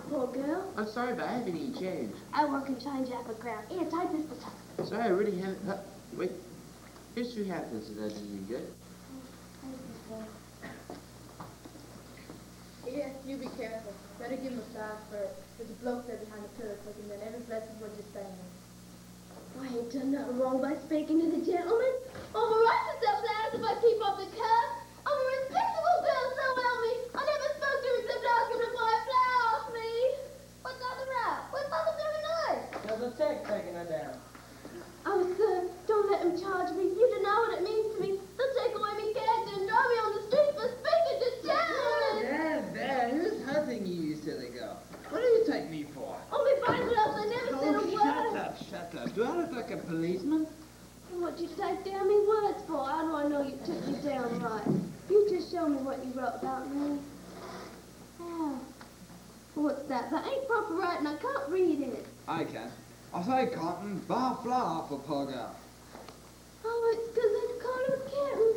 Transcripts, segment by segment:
poor girl. I'm sorry, but I haven't any change. I want to change up a crown. Here, take this for supper. Sorry, I really haven't. Wait. Here's 3 halfpence, and that's usually good. Here, you be careful. Better give him a size first. There's a bloke there behind the pillar clicking that every blessing what you're saying. I ain't done nothing wrong by speaking to the gentleman. I'm a righteous self-last if I keep up the curve. I'm a respectable girl, so help me. I never spoke to her except ask him to buy a flower off me. What's on the route? What's Mother doing tonight? There's a check taking her down. Oh, sir, don't let him charge me. You don't know what it means to me. They'll take away me character and drive me on the street for speaking to gentlemen. There, who's hurting you, you silly girl? What do you take me for? Oh, me bankrupt, I never said a word. Shut up. Do I look like a policeman? What'd you take down me words for? How do I know you took me down right? You just show me what you wrote about me. Oh, what's that? That ain't proper writing. I can't read it. I can. I say cotton, bar flour for poor girl. Oh, it's because they call him Kitten.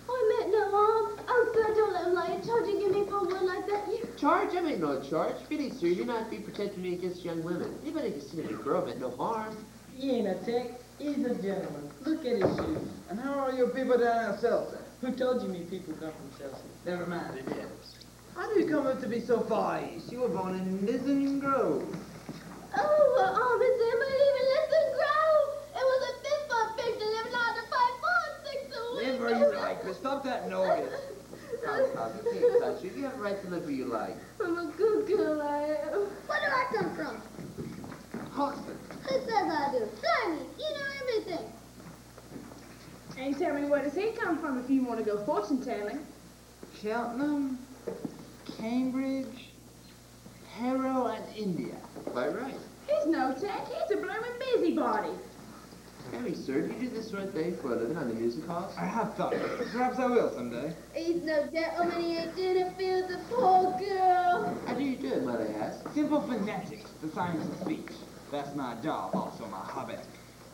I meant no harm. Oh, sir, don't let him lie. Charging me for one like that. You... Charge? I meant no charge. Really, sir, you're not be protecting me against young women. Anybody can see that a girl meant no harm. He ain't a tick. He's a gentleman. Look at his shoes. And how are your people down in Chelsea? Who told you me people come from Chelsea? Never mind, it is. How do you come up to be so far east? You were born in Lisbon Grove. Oh, well, Miss Emily, even listen, Grove. It was a fist-bump fiction living on to 5 4 6 a week. Live where you like, but stop that noise. Come, you can't touch you. You have a right to live where you like. I'm a good girl, I am. Where do I come from? Hoxton. Who says I do? Blimey, you know everything. And tell me, where does he come from if you want to go fortune-telling? Cheltenham, Cambridge, Harrow, and India. Quite right. He's no tech. He's a blooming busybody. Hey, sir, do you do this sort of thing for a living on the music halls? I have thought. Perhaps I will someday. He's no gentleman. He ain't dinner fields a poor girl. How do you do it, might I ask? Simple phonetics, the science of speech. That's my job, also my hobby.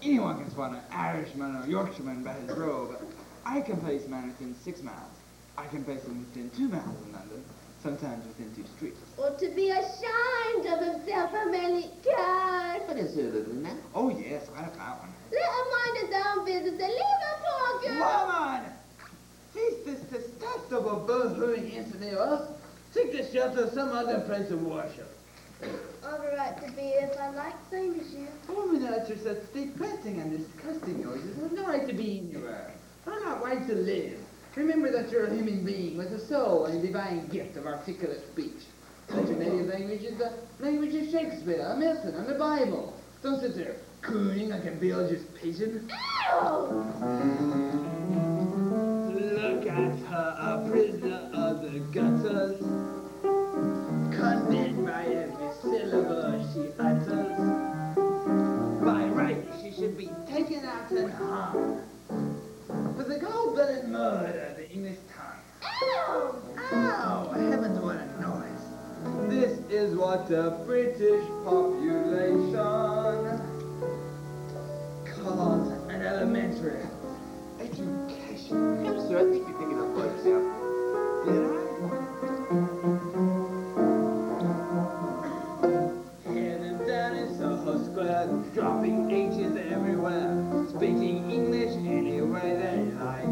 Anyone can spot an Irishman or Yorkshireman by his robe. I can place man within 6 miles. I can place him within 2 miles in London, sometimes within 2 streets. Or to be ashamed of himself, a manly cad. What is it, living now? Oh yes, right about one. Let him mind his own business and leave a poor girl. Woman! Cease this detestable boo-hooing incident of us. Seek the shelter of some other place of worship. I've a right to be here if I like, same as you. A woman that utters such depressing and disgusting noises has no right to be anywhere. Her not right to live. Remember that you're a human being with a soul and a divine gift of articulate speech. That your native language is the language of Shakespeare, Milton, and the Bible. Don't sit there cooing like a Beelzebub's pigeon. Ow! Look at her, a prisoner of the gutters, condemned by every syllable she utters. By right, she should be taken out and hung for the cold-blooded murder of the English tongue. Ow! Ow! Heavens, what a noise! This is what the British population calls an elementary education. Yes, sir, I think you're picking up words now. Did I? Heading down in Soho Square, dropping H's everywhere, speaking English any way they like.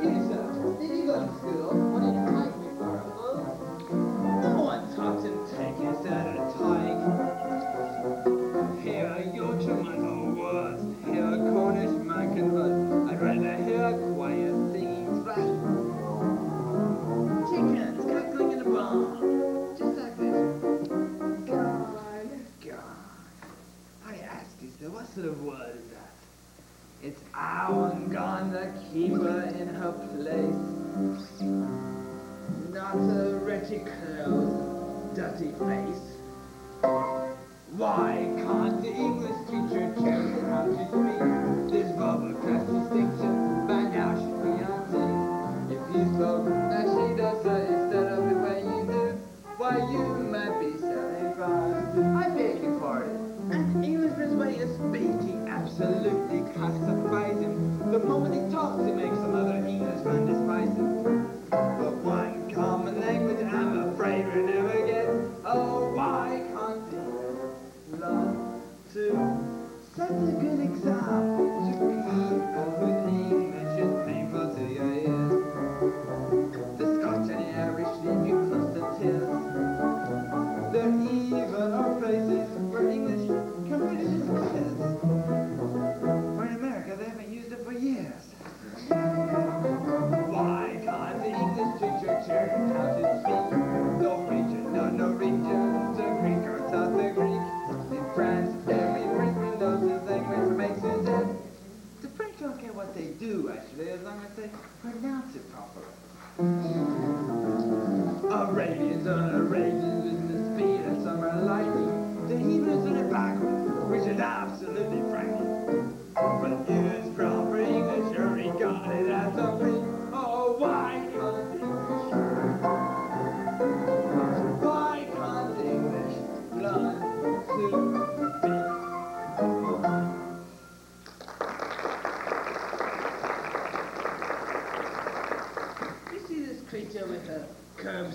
Yes, sir. Did you go to school? What did you take me for, a fool? No one talks in tech instead of tyke. Here a Yorkshireman or worse, here a Cornishman converse. I'd rather hear a quiet singing splash. Chickens cackling in the barn, just like this. God. I ask you, sir, what sort of word is that? It's Owen gone the keeper in her place. Not a wretched clothes, dirty face. Why can't the English teacher change how to speak? This verbal class distinction by now should be unseen. If you spoke as she does, sir, instead of the way you do, why you might be satisfied. I beg your pardon. An Englishman's way of speaking absolutely classifies him. The moment he talks, he makes some other Englishman despise him. But one common language I'm afraid we'll never get.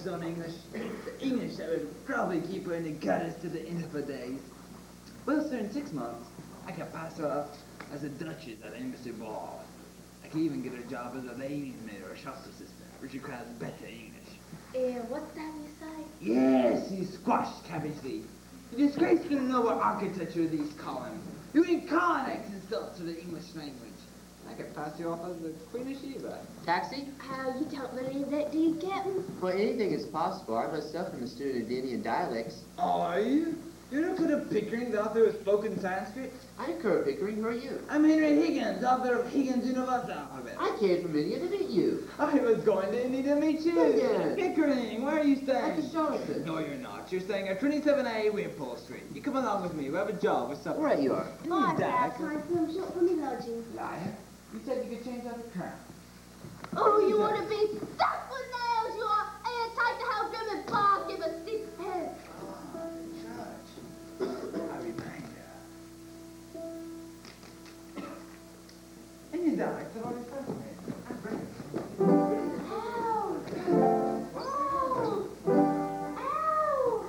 focus on English. The English that would probably keep her in the gutters to the end of her days. Well, sir, in 6 months, I could pass her off as a duchess at an embassy ball. I could even get her a job as a lady's maid or a shop's assistant, which requires better English. What's that you say? Yes, you squashed cabbage leaf. You disgracefully noble architecture of these columns. You incarnate insult to the English language. I could pass you off as the Queen of Sheba. Taxi? How you don't believe that, do you, Captain? Well, anything is possible. I myself am a student of Indian dialects. Are you? You know Could of Pickering, the author of spoken Sanskrit? I occur Pickering. Who are you? I'm Henry Higgins, author of Higgins' Universal Alphabet. I came from India to meet you. I was going to India to meet you. Higgins. Pickering, where are you At staying? the Charlotte. No, you're not. You're staying at 27A Wimpole Street. You come along with me. We have a job or something. Right you are. I've Dak. time for him shop for me lodging. Liar. You said you could change out the crown. Oh, you want to be stuck with nails, you are? And take the whole grim and bark, give a sixpence. I remind you. And you died, so what is that? Ow! Oh! Ow!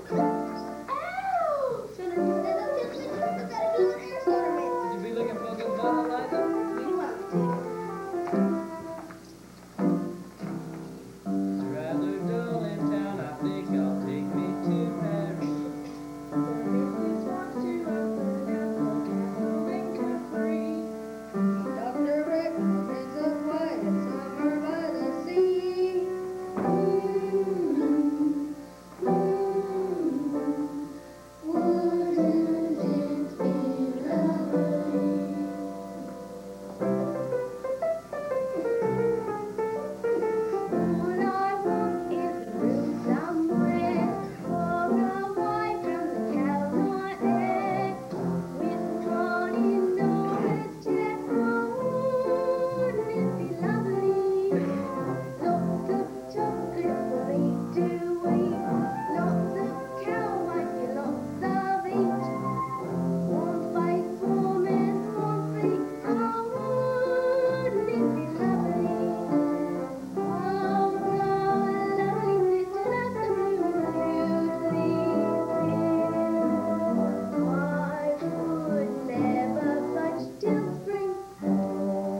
Ow! Should I do that? I've got to do an air starter. Would you be looking for a good bottle, Liza? You want to? Rather dull in town, I think I'll take me to Paris. The business wants to open up a castle in Capri. Dr. Rickles is away in summer by the sea. Wouldn't it be lovely? All I want is a room somewhere, far away from the cows on air. Withdrawn in Norwich, yet wouldn't it be lovely? Lots of chocolate for me to eat, lots of cow wine, lots of each. Warm face, warm and warm feet, oh, wouldn't it be lovely? Oh, the lovely picture at the blue I would never budge till spring.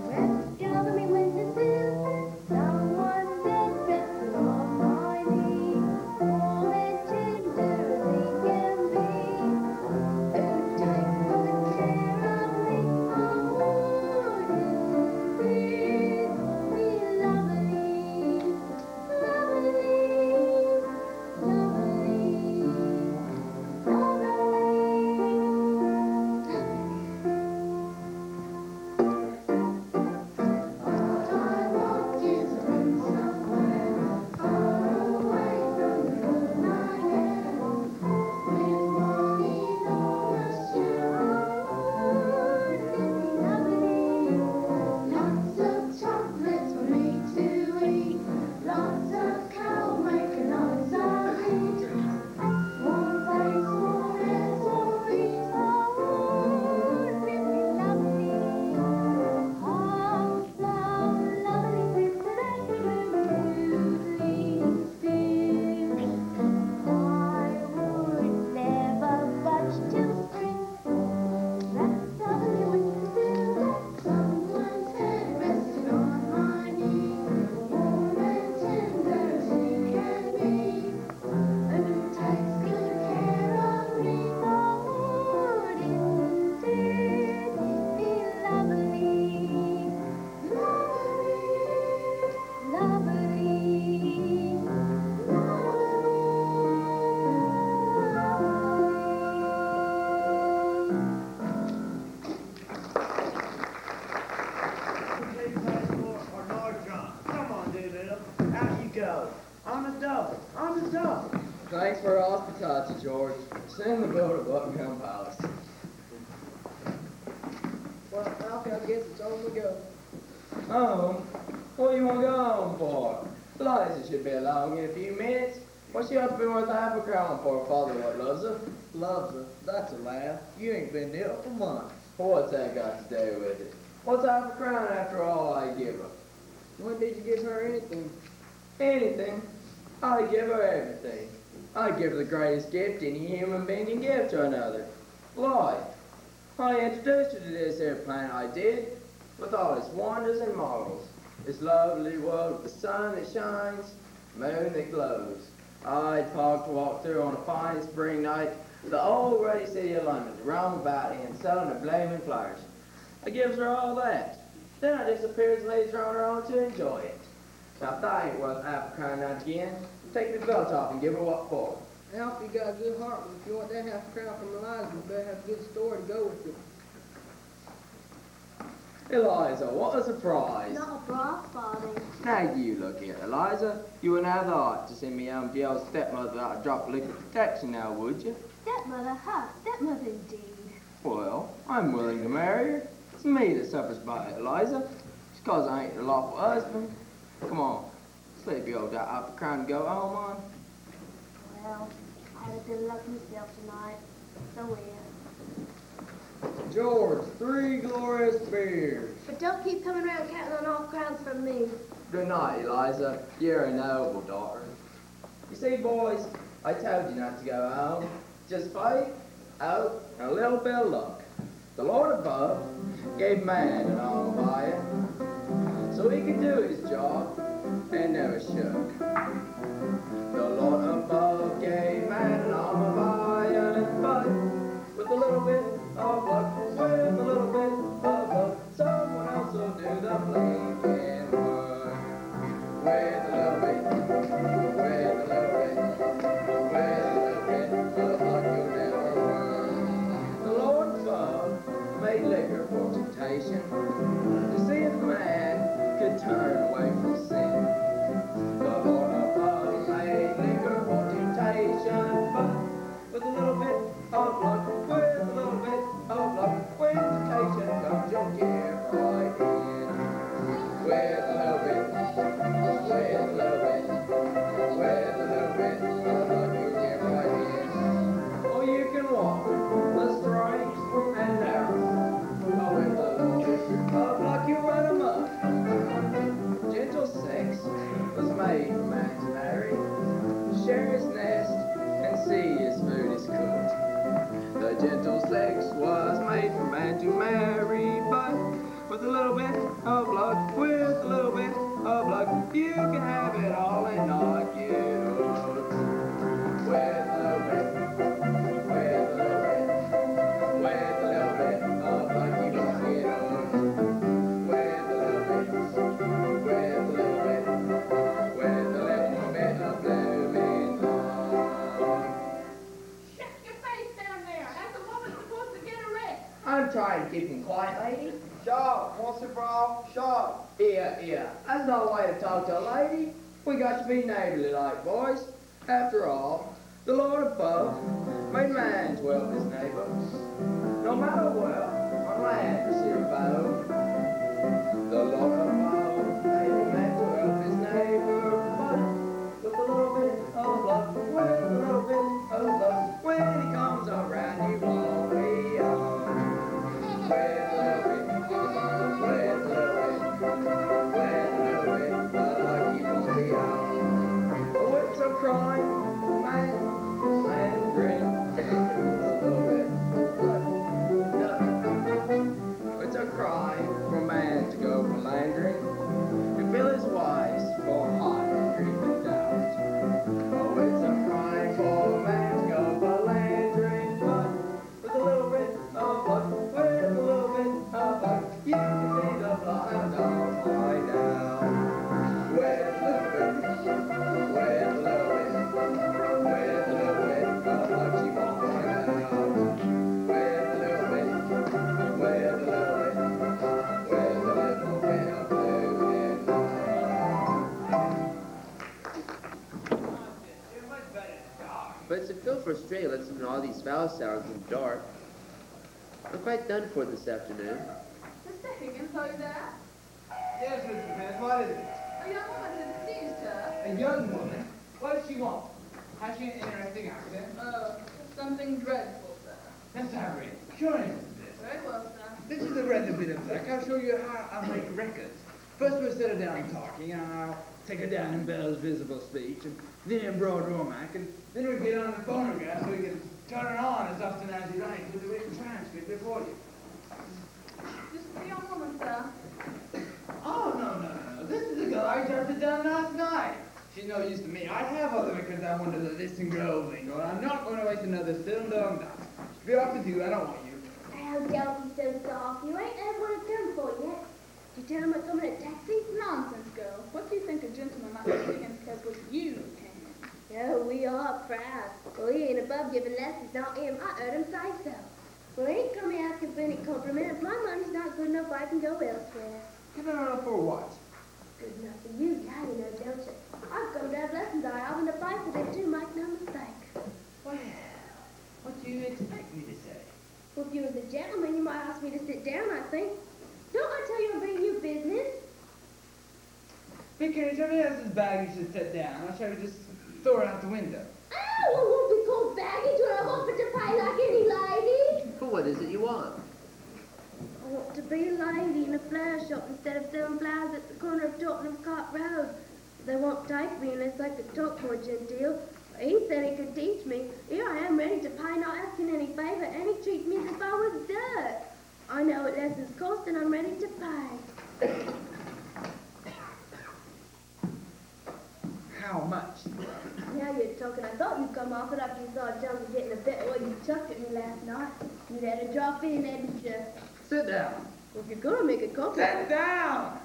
Perhaps gather me windowsill. Someone said resting on my knee, warm and tender as he can be. Who takes good care of me? Oh, wouldn't it be lovely? Lots of chocolates for me to eat, lots of cow milk and lots of meat. Warm face, warm hands, warm feet, oh, wouldn't it be lovely? Oh, so lovely, printed and beautifully still. I would never budge till spring. That's lovely windowsill. Someone's head resting on my knee, warm and tender as he can be. Who takes good care of me? Oh, wouldn't it be lovely? Lovely, Or Lord John. Come on, Doolittle. Out you go. On the double. On the double. Thanks for your hospitality, George. Send the boat to Buckingham Palace. Well, Alfie, I guess it's on the go. Oh, what do you want to go home for? Liza should be along in a few minutes. What's she up to worth half a crown for, Father? What loves her? Loves her. That's a laugh. You ain't been ill for months. What's that got to do with it? What's half a crown after all I give her? When did you give her anything? Anything. I'd give her everything. I'd give her the greatest gift any human being can give to another. Life. I introduced her to this here planet, I did, with all its wonders and marvels. This lovely world with the sun that shines, moon that glows. I'd park to walk through on a fine spring night, the old ruddy city of London, to roam about in selling her blaming flowers. I gives her all that. Then I disappears and leaves her on her own to enjoy it. Now if that ain't worth apple crying out again, take the belt off and give her what for. I hope you got a good heart, but if you want that half a crown from Eliza, you better have a good story to go with it. Eliza, what a surprise. Not a bra, Father. Now you look here, Eliza. You wouldn't have the heart to send me home to your stepmother without a drop of liquid protection now, would you? Stepmother, huh? Stepmother indeed. Well, I'm willing to marry her. It's me that suffers by it, Eliza. It's 'cause I ain't her lawful husband. Come on, sleepy old apple crying to go home on. Well, I had a good luck myself tonight. So weird. George, 3 glorious beers. But don't keep coming around counting on all crowns from me. Good night, Eliza. You're a noble daughter. You see, boys, I told you not to go home. Just faith, hope, and a little bit of luck. The Lord above gave man an arm by it, so he could do his job and never shook. The Lord above gave man an arm of iron, but with a little bit of luck, with a little bit of luck, someone else will do the blinking work. With a little bit, with a little bit, with a little bit of luck, you'll never work. The Lord above made liquor for temptation, to see if man could turn away from sin. The Lord above made liquor for temptation, but with a little bit of luck, with a little bit of luck, when temptation comes, you'll get right in. With a little bit, with a little bit, with a little bit of luck, you'll get right in. Or you can walk the straight and narrow, but with a little bit of luck, you run amok. Gentle sex was made for man to marry, share his nest, and see his food is cooked. The gentle sex was made for man to marry, but with a little bit of luck, with a little bit of luck, you can have it all and not get hooked. With a little bit, with a little bit, with a little bit of luck, you won't get hooked. With a little bit, with a little bit, with a little bit of blooming luck. Shut your face down there. How's a woman supposed to get erect? I'm trying to keep him quiet, lady. Sharp, what's it, bro? Sharp. Here. That's no way to talk to a lady. We got to be neighborly like, boys. After all, the Lord above made man to help his neighbor. No matter where, on land or sea or boat, the Lord above made man to help his neighbor. But with a little bit of luck, with a little bit of luck, when he comes around, you won't be on. With a little bit, with a little bit, with a little bit of luck, you won't be on. Oh, it's a crime, man, drink. A little bit, nothing. It's a crime for man to go philandering and fill his wives for hot grief and doubt. Oh, it's a crime for man to go philandering, but with a little bit of luck, with a little bit of luck, you can see the blind dog find out. With a little bit, with a little bit, with a little bit of luck, you won't find out. With a little bit, with a little bit, with a little bit of blue But it's a feel for Australia listen to all these foul sounds in the dark. I'm quite done for this afternoon. Mr. Higgins, how you there? Yes, Mr. Pence, what is it? A young woman has seen, sir. A young woman? What does she want? Has she an interesting accent? Something dreadful, sir. That's how very curious is this. Very well, sir. This is a rather bit of luck. I'll show you how I make records. First we'll set her down talking, and I'll take her down in Bell's visible speech, and then in broad Romac, and then we get on the phonograph so we can turn it on as often as you like with the written transcript before you. This is the young woman, sir. Oh, no. This is the girl I just done last night. She's no use to me. I have other records I wanted to listen growing, or I'm not going to waste another still long time. If you're off to do, I don't want you. Oh, don't be so soft. You ain't had what it's done for yet. Did you tell him I'm coming in a taxi? Nonsense, girl. What do you think a gentleman might be against because what you can? Oh, we are proud. Well, he ain't above giving lessons, not him. I heard him say so. Well, he ain't come here asking for any compliment. If my money's not good enough, I can go elsewhere. Give it up for what? Good enough for you, yeah, you know, don't you? I've come to have lessons I have, and the price of it too, make no mistake. Well, what do you expect me to say? Well, if you was a gentleman, you might ask me to sit down, I think. Don't I tell you I'm bringing you business? Vicky, if somebody else's bag, you should sit down. I'll try to just throw it out the window. Oh, it won't be called baggage when I'm offered to pay like any lady. But what is it you want? I want to be a lady in a flower shop instead of selling flowers at the corner of Tottenham Court Road. They won't take me unless I could talk more genteel. He said he could teach me. Here I am ready to pay, not asking any favor, and he treats me as if I was dirt. I know what lessons cost, and I'm ready to pay. How much? Now you're talking. I thought you'd come off it after you saw Johnson getting a bit what you chucked at me last night. You'd had to drop in, hadn't you? Sit down. Well, if you're gonna make a compliment. Sit down!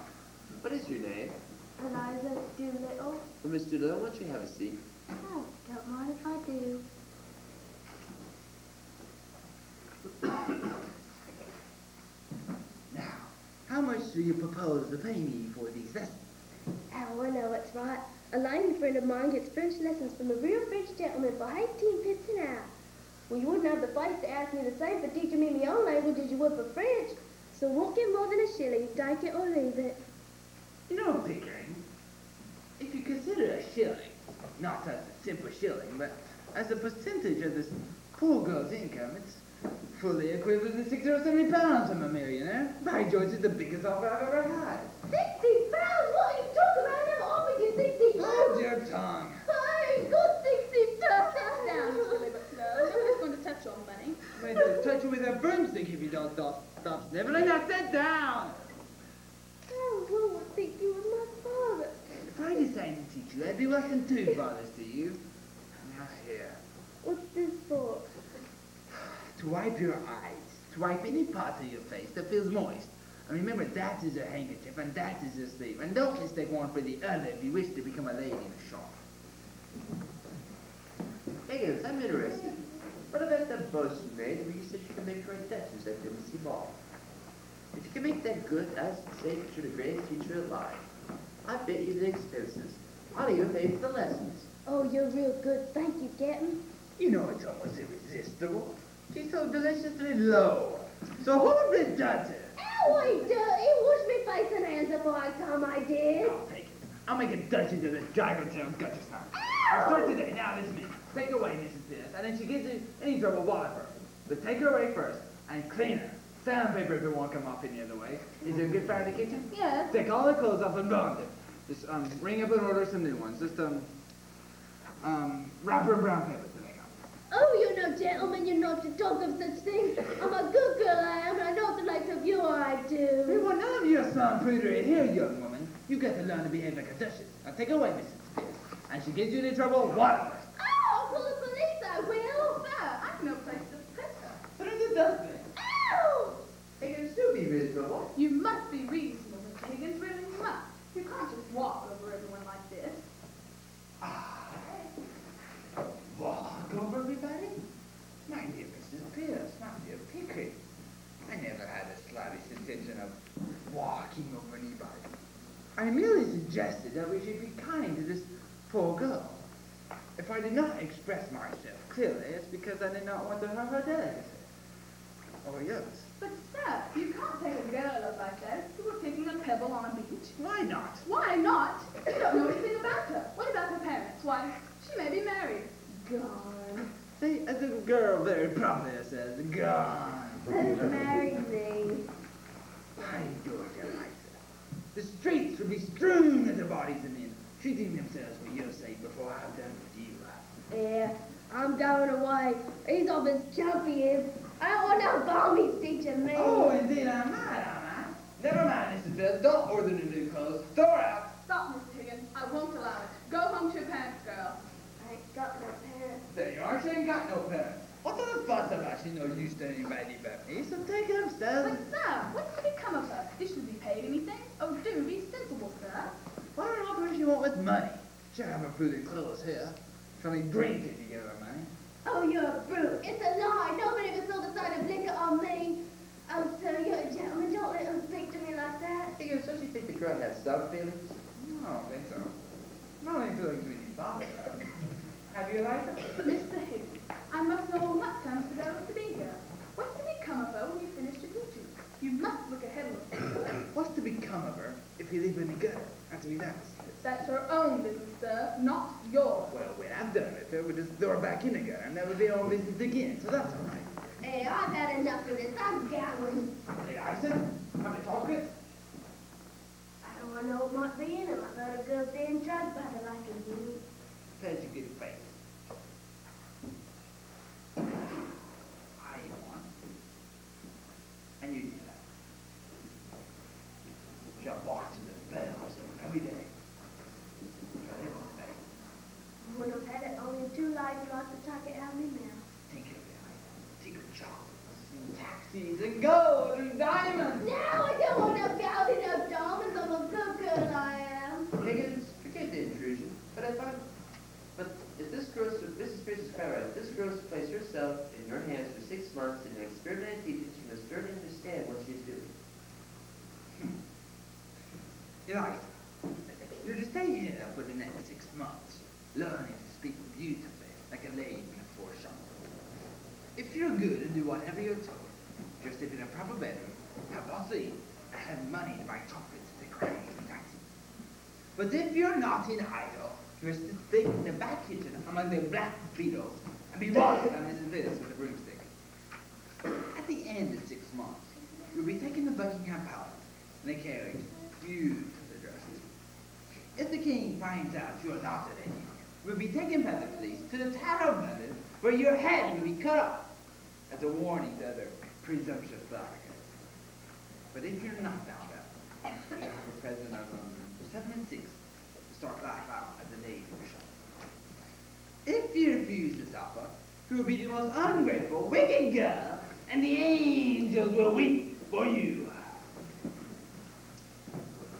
What is your name? Eliza Doolittle. Well, Mr. Little, why don't you have a seat? Oh, don't mind if I do. Now, how much do you propose to pay me for these lessons? Oh, I know it's right. A lady friend of mine gets French lessons from a real French gentleman for 18 pence an hour. Well, you wouldn't have the face to ask me the same for teaching me my own language as you would for French. So won't give more than a shilling. Take it or leave it. You know, Pickering, if you consider a shilling, not as a simple shilling, but as a percentage of this poor girl's income, it's fully equivalent to 60 or 70 pounds from a millionaire. By George, it's the biggest offer I've ever had. 60 pounds? What are you talking about? I never offered you 60 pounds. Hold your tongue. I ain't got 60 pounds. Sit down, Mr. Liverpool. Nobody's going to touch your money. Made to touch you with a broomstick if you don't stop sniveling. Now sit down. Oh, who would think you was my father? If I decided to teach you, I'd be worse than two fathers to you. Now here. What's this for? To wipe your eyes. To wipe any part of your face that feels moist. And remember, that is a handkerchief, and that is a sleeve. And don't mistake one for the other if you wish to become a lady in a shop. Higgins, I'm interested. What about that boast you made where you said you could make great Dutchess at Timothy Ball? If you can make that good, I'd say you're the greatest teacher alive. I bet you the expenses. I'll even pay for the lessons. Oh, you're real good. Thank you, Captain. You know it's almost irresistible. She's so deliciously low. So horribly dirty. Oh, I did. He washed me face and hands up all the time I did. I'll take it. I'll make a Dutch into this dragon-tailed Duchess now. I'll start today. Now listen to me. Take her away, Mrs. Pierce, and then she gets in any trouble, wallop her. But take her away first and clean her. Sandpaper if it won't come off any other way. Is there a good fire in the kitchen? Yes. Take all the clothes off and bond them. Just ring up and order some new ones. Just wrap her in brown paper to make up. Oh, you're no gentleman. You're not to talk of such things. I'm a good girl, I am, and I know the likes of you I We do. want none of your son prudery here, young woman. You got to learn to behave like a duchess. Now take her away, Mrs. Pierce. And she gives you any trouble, wallop her. Oh, I'll call the police, I will. Sir, I've no place to put her. Put her in the dustbin. Ow! Higgins, do be reasonable. You must be reasonable, Mr. Higgins. Really, you must. You can't just walk over everyone like this. Walk over everybody? My dear Mrs. Pierce, my dear Pickering. I never had the slightest intention of walking over anybody. I merely suggested that we should be kind to this poor girl. If I did not express myself clearly, it's because I did not want to hurt her delicacy. Oh, yes. But, sir, you can't take a girl like that who was picking a pebble on a beach. Why not? Why not? You don't know anything about her. What about her parents? Why, she may be married. Gone. See, as the girl very properly says, gone. Who's married me? By George, Eliza. The streets would be strewn with the bodies of men, treating themselves for your sake before I've done with you. Yeah, I'm going away. He's off his chump, he is. I don't want no balmies teaching me. Oh, indeed I might, am I? Never mind, Mrs. Bill. Don't order the new clothes. Throw her out. Stop, Miss Higgins. I won't allow it. Go home to your parents, girl. I ain't got no parents. There you are. She ain't got no parents. What's all the fuss about? She's no use to anybody but me, so take it upstairs. But, sir, what's to become of her? Did she be paid anything? Oh, do be sensible, sir. Why don't offer her she want with money? She'll have her food and clothes here. She'll only drink if you give her money. Oh, you're a brute. It's a lie. Nobody ever saw the sight of liquor on me. Oh, sir, you're a gentleman. Don't let him speak to me like that. Hey, don't you think the girl has some feelings? No, I don't think so. No, I ain't feeling too any bother. Have you liked her? Mr. Higgins, I must know on what terms the girl is to be here. What's to become of her when you finish your duty? You must look ahead of us. What's to become of her if you leave her in the gutter after we left? That's her own business, sir, not yours. Well, when I'm done with her, we'll just throw her back in the gutter and that would be our business again, so that's all right. Hey, I've had enough of this. I'm going. Hey, Ison, have a talk it? I don't want to know what might be in him. I've heard a girl's damn drugged by the like of you. There's your good face. I want. And you do that. She'll walk to the bells every day. When I've had it only 2 lives lost to talk it out of me now. Think of it. Think of chocolates and taxis and gold and diamonds. Now I don't want no gold and no diamonds. I'm a good girl, I am. Higgins, forget the intrusion. But if this girl's, Mrs. Pierce is quite right. If this girl's to place herself in your hands for 6 months and experiment and teach it, she must thoroughly understand what she's doing. Eliza, you're to stay here for the next 6 months, learning to speak beautifully like a lady in a foreshop. If you're good and do whatever you're told, just live in a proper bedroom, have lots to eat, and have money to buy chocolates at the cranes and taxis. But if you're not in idle, you're to stay in the back kitchen among the black beetles and be watched by Mrs. Willis with a broomstick. At the end of 6 months, you'll be taken to Buckingham Palace in a carriage beautifully dressed. If the king finds out you're not a lady, you'll be taken by the police to the Tower of London, where your head will be cut off as a warning to other presumptuous blackguards. But if you're not found out, you'll have a president of London for 7 and 6 to start life out as a lady in shop. If you refuse this offer, you will be the most ungrateful, wicked girl, and the angels will weep for you.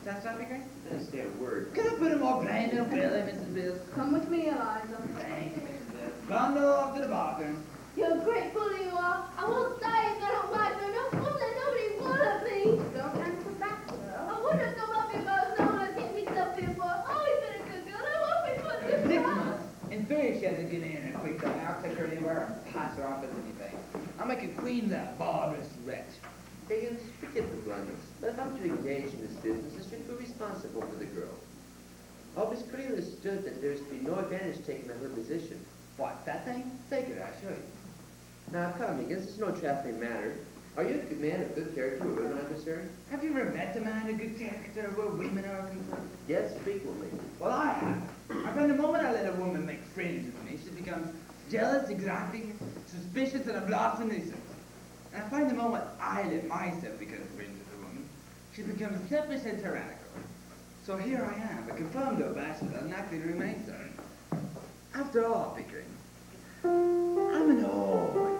Sounds like great? I don't understand a word. Could I put it more plain than Billy, Mrs. Bills? Come with me, Eliza. Thank you, Mrs. Bills. Bundle off to the bathroom. You're a great bully you are. I won't stay if I don't like you. No fool that nobody wanted me. Don't answer back, girl. I wouldn't come up here about someone I get myself here for. I've always been a good girl. I won't be put in 6 this months. In 3, she has to get in and quick thing. I'll take her anywhere and pass her off as anything. I'll make a queen of that barbarous wretch. Higgins, forget the blunders. But if I'm to engage in this business, I should be responsible for the girl. Always pretty understood that there's to be no advantage taken by her position. What, that thing? Take it, I'll show you. Now, come, Higgins, it's no trifling matter. Are you a good man of good character where women are concerned? Have you ever met a man of good character where women are concerned? Yes, frequently. Well, I have. I find the moment I let a woman make friends with me, she becomes jealous, exacting, suspicious, and a blossom nuisance. And I find the moment I let myself become friends with a woman, she becomes selfish and tyrannical. So here I am, a confirmed bachelor, and likely to remain so. After all, Pickering, I'm an ordinary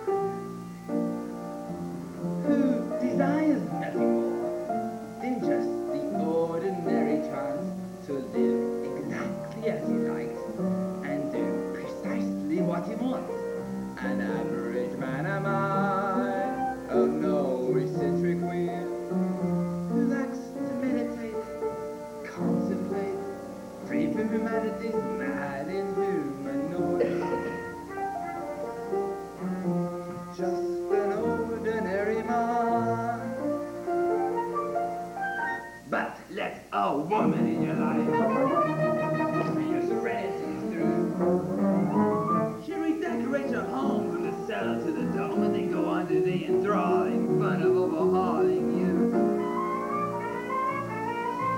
man who desires nothing more than just the ordinary chance to live exactly as he likes and do precisely what he wants. An average man am I, of no eccentric whim, who likes to meditate, contemplate, free from humanity's mad inhuman just an ordinary man. But let a woman in your life see your serenity through. She redecorates her home from the cellar to the dome and then go on to the enthralling fun of overhauling you.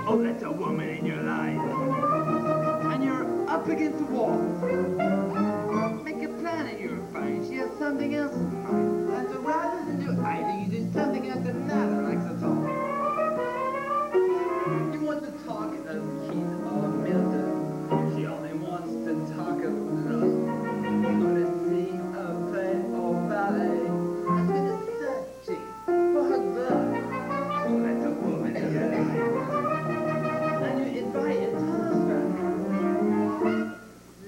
Oh, let a woman in your life up against the wall. Make a plan in your mind. She has something else in mind. And so rather than do either, you do something else that neither likes at all. You want to talk of Keith or Milton. She only wants to talk of love. Or to sing or play or ballet. Has been searching for her love. Oh, that's a woman in your life. And you invite her to husband.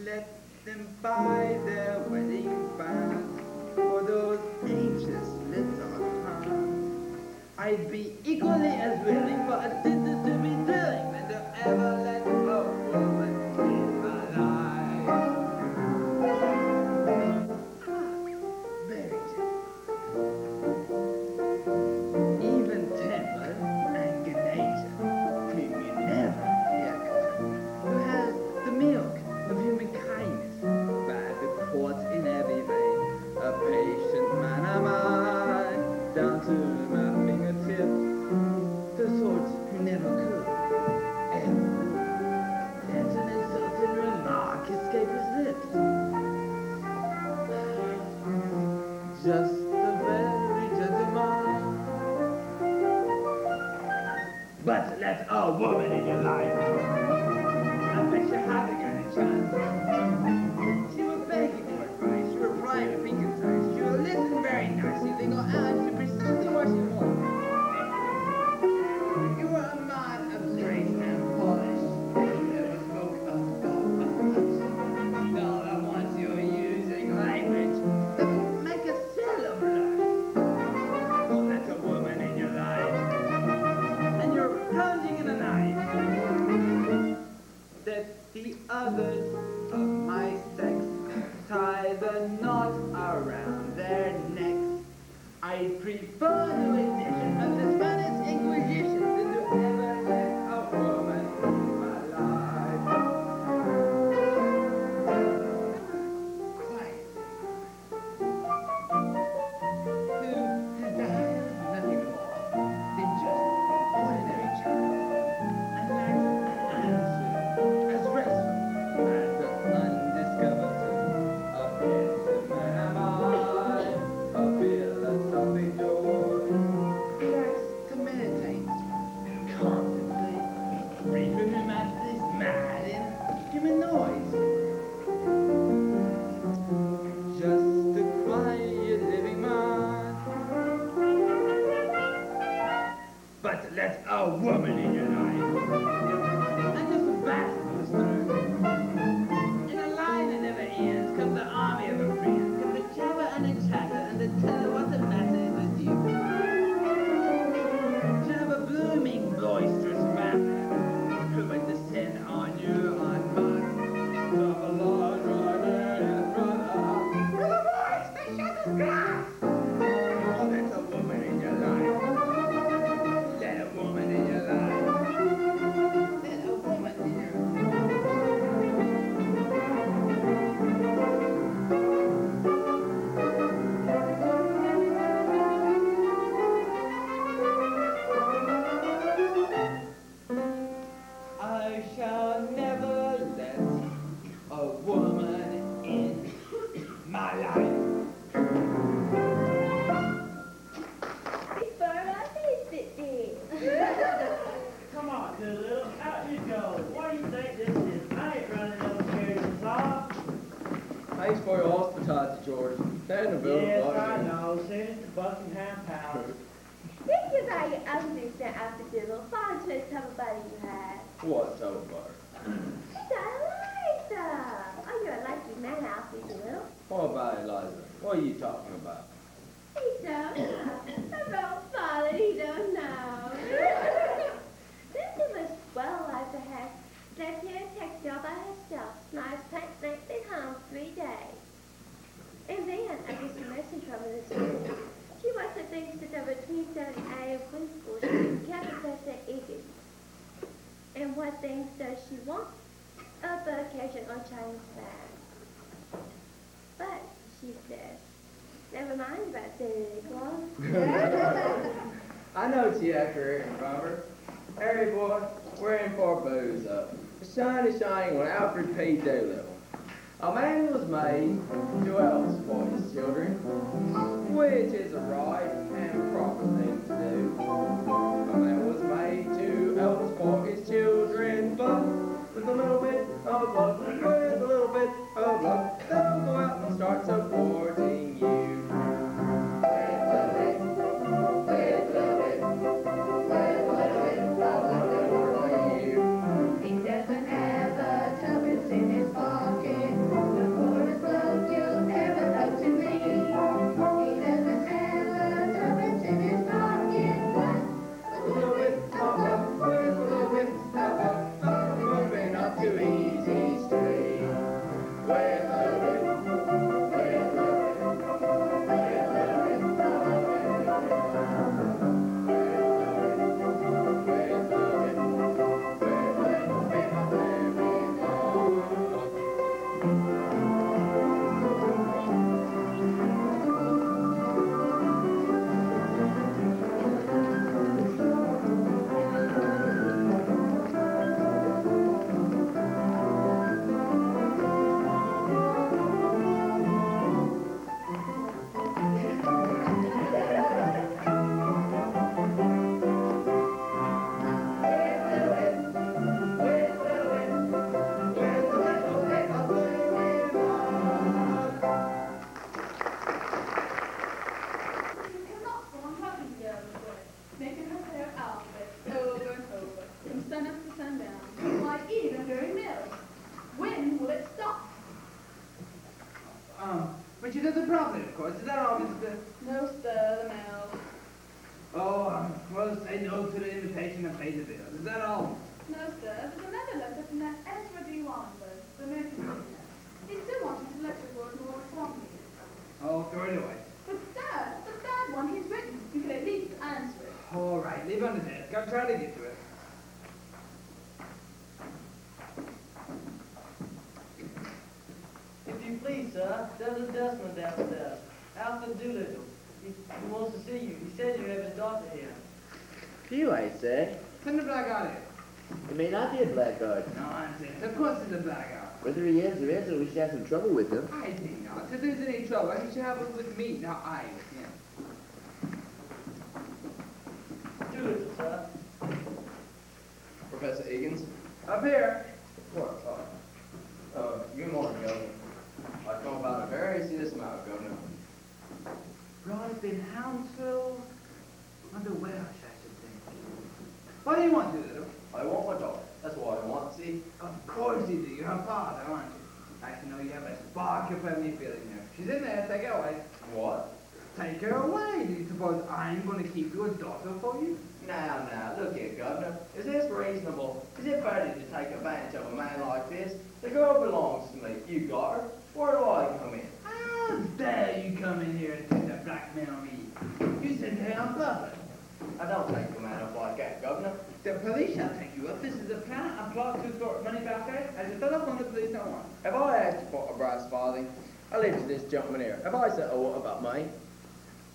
Let them buy their wedding bands for those anxious little hands. I'd be equally as willing for a dinner to be thrilling than to ever let a woman in my life. Very gentle. Even tempered and Ganesian, whom you never hear coming, who has the milk of human kindness by the quarts in every vein, a patient man am I, down to my fingertips, the sort who never could, ever would, let an insulting remark escape his lips. Just a very gentleman. But let a woman in your life. I bet you haven't got a chance. She will beg you for advice. She will pry with pink concise. She will listen very nicely. They go out to precisely what she wants. You are a man of grace and polish. You never spoke of God as much. No, that once you're using language that will make a sailor blush. Don't let a woman in your life. And you're plunging in a knife. That the others of my sex tie the knot around their necks. I prefer the edition of the Spanish Inquisition than to ever let a woman in my life. Quiet. Who desires nothing more than just ordinary child. And lacks an answer as restful as the undiscovered tomb of innocent man am I, a philosophic joy. He likes to meditate, contemplate, read from him at this mad and human noise. Just a quiet living man. But let a woman in your life. And just a battle goes through. In a line that never ends comes the army of her friends. Comes the jabber and the chatter and the teller what the matter is with you. You have a blooming, boisterous family who would descend on you en masse. Drop a large rider and brother. Brother boys, the shuttle's glass. Oh, that's a woman in your life. Let a woman in your life. Let a woman in your life. I shall never let a woman in my life. Before I taste it, Come on, Doolittle, out you go. What do you think this is? I ain't running no carriages off. Thanks for your hospitality, George. Stand and build Yes, a I know. Send it to Buckingham Palace. Think about your understand after dinner. Fine choice of a buddy you had. What's over? She's Eliza. Oh, you're a lucky man, Alfie, you will. What about Eliza? What are you talking about? He don't know. About father, he don't know. This is a swell Eliza has. Left here in textile by herself. Nice paint, night, been home 3 days. And then, I guess you must in trouble this morning. She wants the things to go between 30A and Queenspool. She can't Professor Egan. And what things does she want? A vacation on Chinese land. But, she says, never mind about Santa Claus. I know T.I. career in Robert. Harry boy, we're in for a booze up. The sun is shining on Alfred P. Doolittle. A man was made to else for his children, which is a right and proper thing to do. A man was made to else for his children, but with a little bit of luck, with a little bit of luck, they'll go out and start supporting you. But she does it properly, of course. Is that all, Mr. No, sir, the mail. Oh, well, say no to the invitation and pay the bill. Is that all? No, sir, there's another letter from that Ezra D. Weinberg, the American millionaire. He still wants you to let your word more strongly. Oh, throw it away. But, sir, the third one he's written. You can at least answer it. All right, leave it on the desk. I'll try to get to it. If you please, sir, there's a dustman downstairs. Alfred Doolittle. He wants to see you. He said you have his daughter here. You, I say. Send the blackguard in. It may not be a blackguard. Nonsense. Of course it's a blackguard. Whether he is or isn't, we should have some trouble with him. I think not. If there's any trouble, he should have it with me, not I with him. Doolittle, sir. Professor Egan's? Up here. What? Good morning, Governor. I come about a very serious matter, Governor. Brought up in Hounsville? Under Welsh, I should think. What do you want, Doolittle? I want my daughter. That's what I want, see? Of course you do. You're her father, aren't you? I know you have a spark of family feeling there. She's in there. Take her away. What? Take her away. Do you suppose I'm going to keep your daughter for you? Now, look here, Governor. Is this reasonable? Is it fair to take advantage of a man like this? The girl belongs to me. You got her. Where do I come in? How dare you come in here and try to blackmail me? You sent her on purpose. I don't take a man up like that, Governor. The police shall take you up. This is a plot to extort money back there. As a telephone, the police don't want. Have I asked you for a brass farthing? I live to this gentleman here. Have I said a what about me?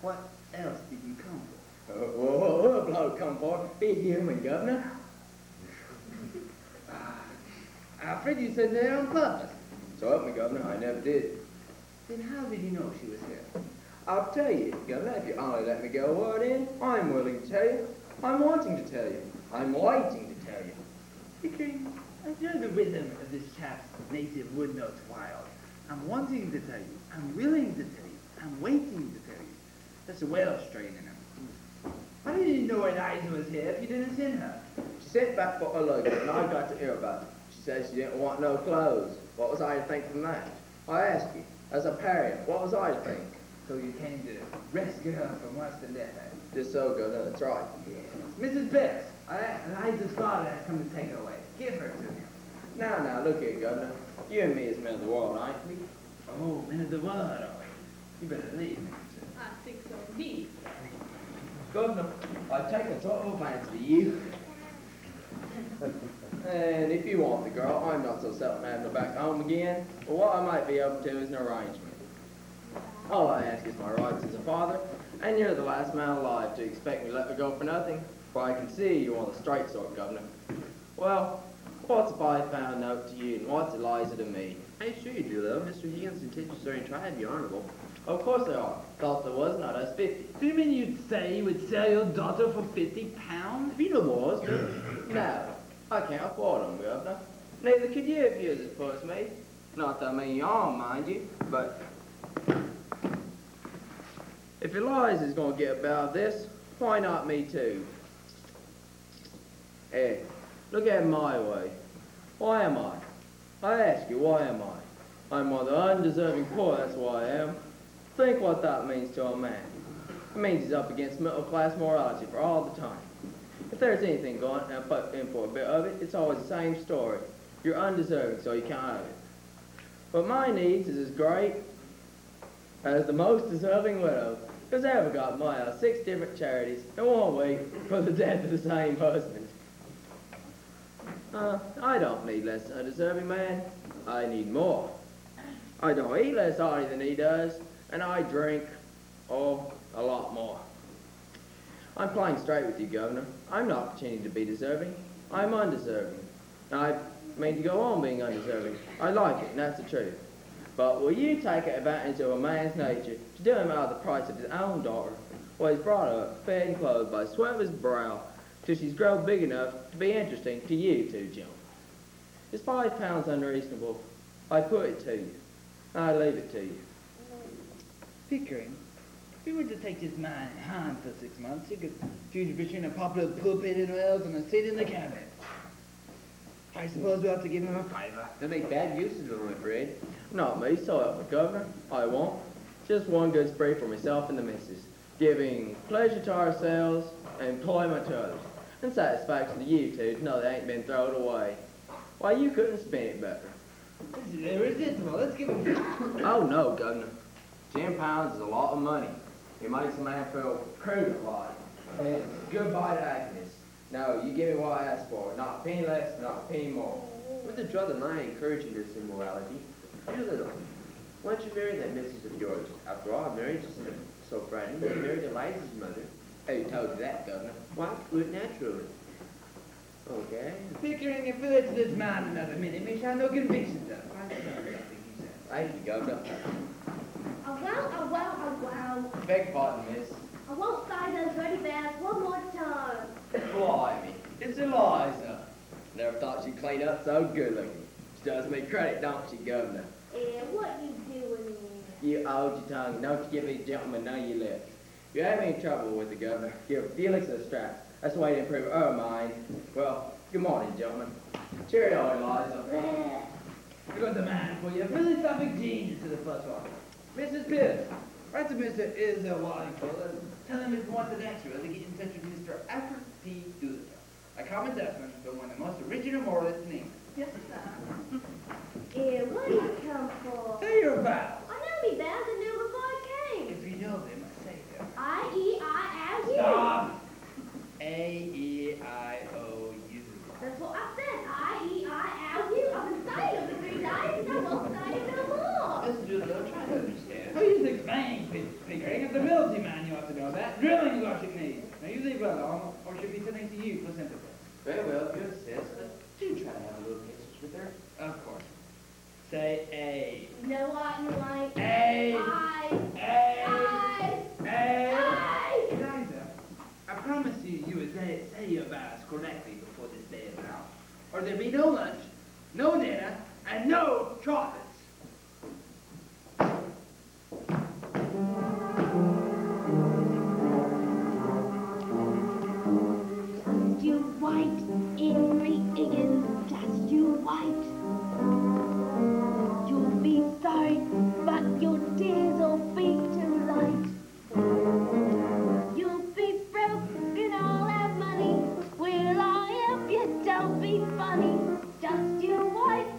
What else did you come for? What bloke come for? Be human, Governor. Alfred, you sent her on purpose. So help me, Governor, I never did. Then how did you know she was here? I'll tell you, Governor, if you only let me go a word in, I'm willing to tell you. I'm wanting to tell you. I'm waiting to tell you. Pickering, I know the rhythm of this chap's native wood notes wild. I'm wanting to tell you. I'm willing to tell you. I'm waiting to tell you. That's a Welsh strain in him. How did you know Eliza was here if you didn't send her? She sent back for a luggage, and I got to hear about it. She said she didn't want no clothes. What was I to think from that? I ask you, as a pariah, what was I to think? So you came to rescue her from worse than death, eh? Just so, Governor, that's right. Yes. Mrs. Bess, Eliza's father has come to take her away. Give her to him. Now, look here, Governor. You and me is men of the world, ain't we? Oh, men of the world, are we? You better leave me. I think so indeed. Governor, I've taken a sort of fancy to you. And if you want the girl, I'm not so certain having her back home again. But what I might be up to is an arrangement. All I ask is my rights as a father, and you're the last man alive to expect me to let her go for nothing. For I can see you on the straight sort, Governor. Well, What's a £5 note to you, and what's Eliza to me? I assure you, Doolittle, Mr. Higgins' intentions are in trying to be honorable. Of course they are. Thought there was not us 50. Do you mean you'd say you would sell your daughter for £50? Have you no more, husband? No, I can't afford them, Governor. Neither could you if you was as poor as me. Not that I mean you all, mind you, but if Eliza's gonna get about this, why not me too? Hey, look at it my way. Why am I? I ask you, why am I? I'm one of the undeserving poor, that's why I am. Think what that means to a man. It means he's up against middle-class morality for all the time. If there's anything going and put in for a bit of it, it's always the same story. You're undeserving, so you can't have it. But my needs is as great as the most deserving widow who's ever got money out of 6 different charities and won't wait for the death of the same husband. I don't need less than a deserving man. I need more. I don't eat less hearty than he does, and I drink, oh, a lot more. I'm playing straight with you, Governor. I'm not pretending to be deserving. I'm undeserving. I mean to go on being undeserving. I like it, and that's the truth. But will you take advantage of a man's nature to do him out of the price of his own daughter, while he's brought up, fed and clothed by the sweat of his brow, till she's grown big enough to be interesting to you two gentlemen? Is £5 unreasonable? I put it to you. I leave it to you. Pickering, if you were to take this man in hand for 6 months, you could choose between a popular pulpit in Wales and a seat in the cabinet. I suppose we ought to give him a fiver. They'll make bad use of him, I'm afraid. Not me, so help me, Governor. I won't. Just one good spree for myself and the missus, giving pleasure to ourselves and employment to others, and satisfaction to you two to know they ain't been thrown away. Why, you couldn't spend it better. This is irresistible. Let's give him... Oh, no, Governor. £10 is a lot of money. It makes a man feel crude a lot. And goodbye to happiness. No, you give me what I asked for. Not a penny less, not a penny more. What's the draw the line encouraging this immorality? Doolittle, why don't you marry that missus of yours? After all, marriage isn't so frightening. You married Eliza's mother. Who told you that, Governor? Why, do it naturally. Okay. Pickering, if we let this man another minute, we shall have no convictions of. Thank you, Governor. Oh well. Beg pardon, miss. I won't say those dirty vows one more time. Blimey, it's Eliza. Never thought she'd clean up so good looking. She does me credit, don't she, Governor? What you doing You hold your tongue. Don't you give these gentlemen none of your lips. If you have any trouble with the Governor, give Felix a strap. That's the way to improve her mind. Well, good morning, gentlemen. Cheerio, Eliza. here? I got the man for you. Philosophic genius to the first one. Mrs. Pierce, write to Mr. Israel Wallingford and tell him if he wants an extra to get in touch with Mr. Alfred P. Doolittle, a common dustman, but one of the most original moralists in England. Yes, sir. What do you come for? Say your vows. I know me vows I knew before I came. If you know them, say them. I-E-I-O-U. Stop! A-E-I-O-U. That's what I said. I-E-I-O-U. I've been saying it for 3 days and I won't say it no more. Mr. Doolittle, try to understand. Who you think bang, Pickering? It's the military man you ought to know that. Drilling is what you need. Now you leave well on, or she'll be sending to you for sympathy. Very well, if you insist, but do try to have a little patience with her. Of course. Say A. No, what you like? A. I. Eliza, I promise you, you would say your vows correctly before this day is out. Or there'll be no lunch, no dinner, and no chocolates. Just you white, Henry Higgins, just you white. You'll be sorry, but your tears will be too light. You'll be broke and all have money. Will I help you? Don't be funny. Just you white,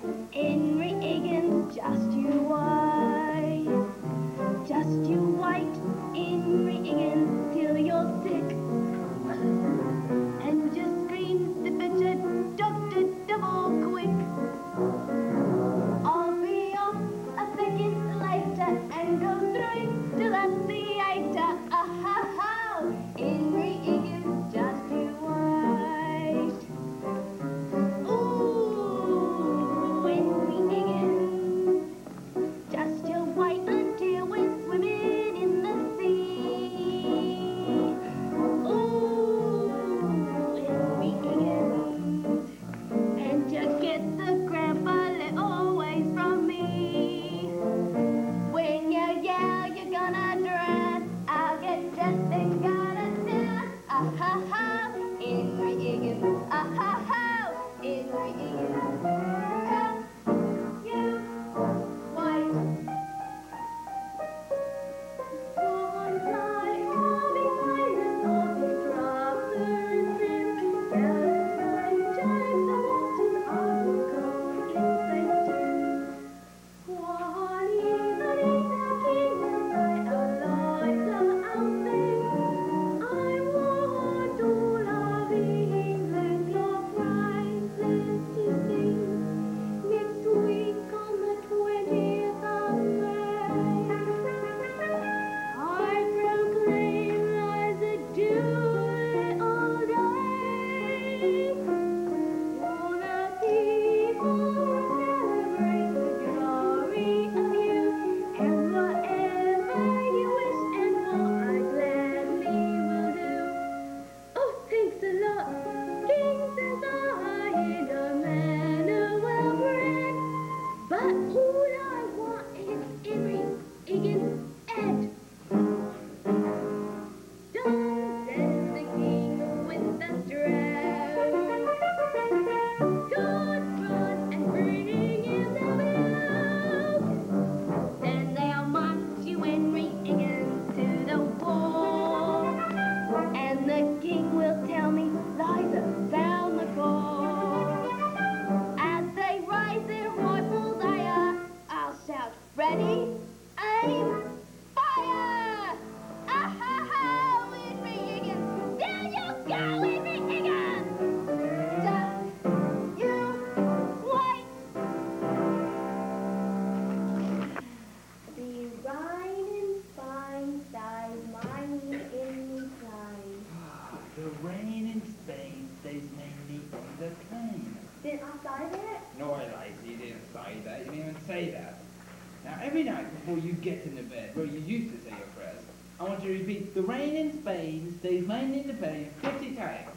before you get in the bed where you used to say your prayers. I want you to repeat, the rain in Spain stays mine in the pain 50 times.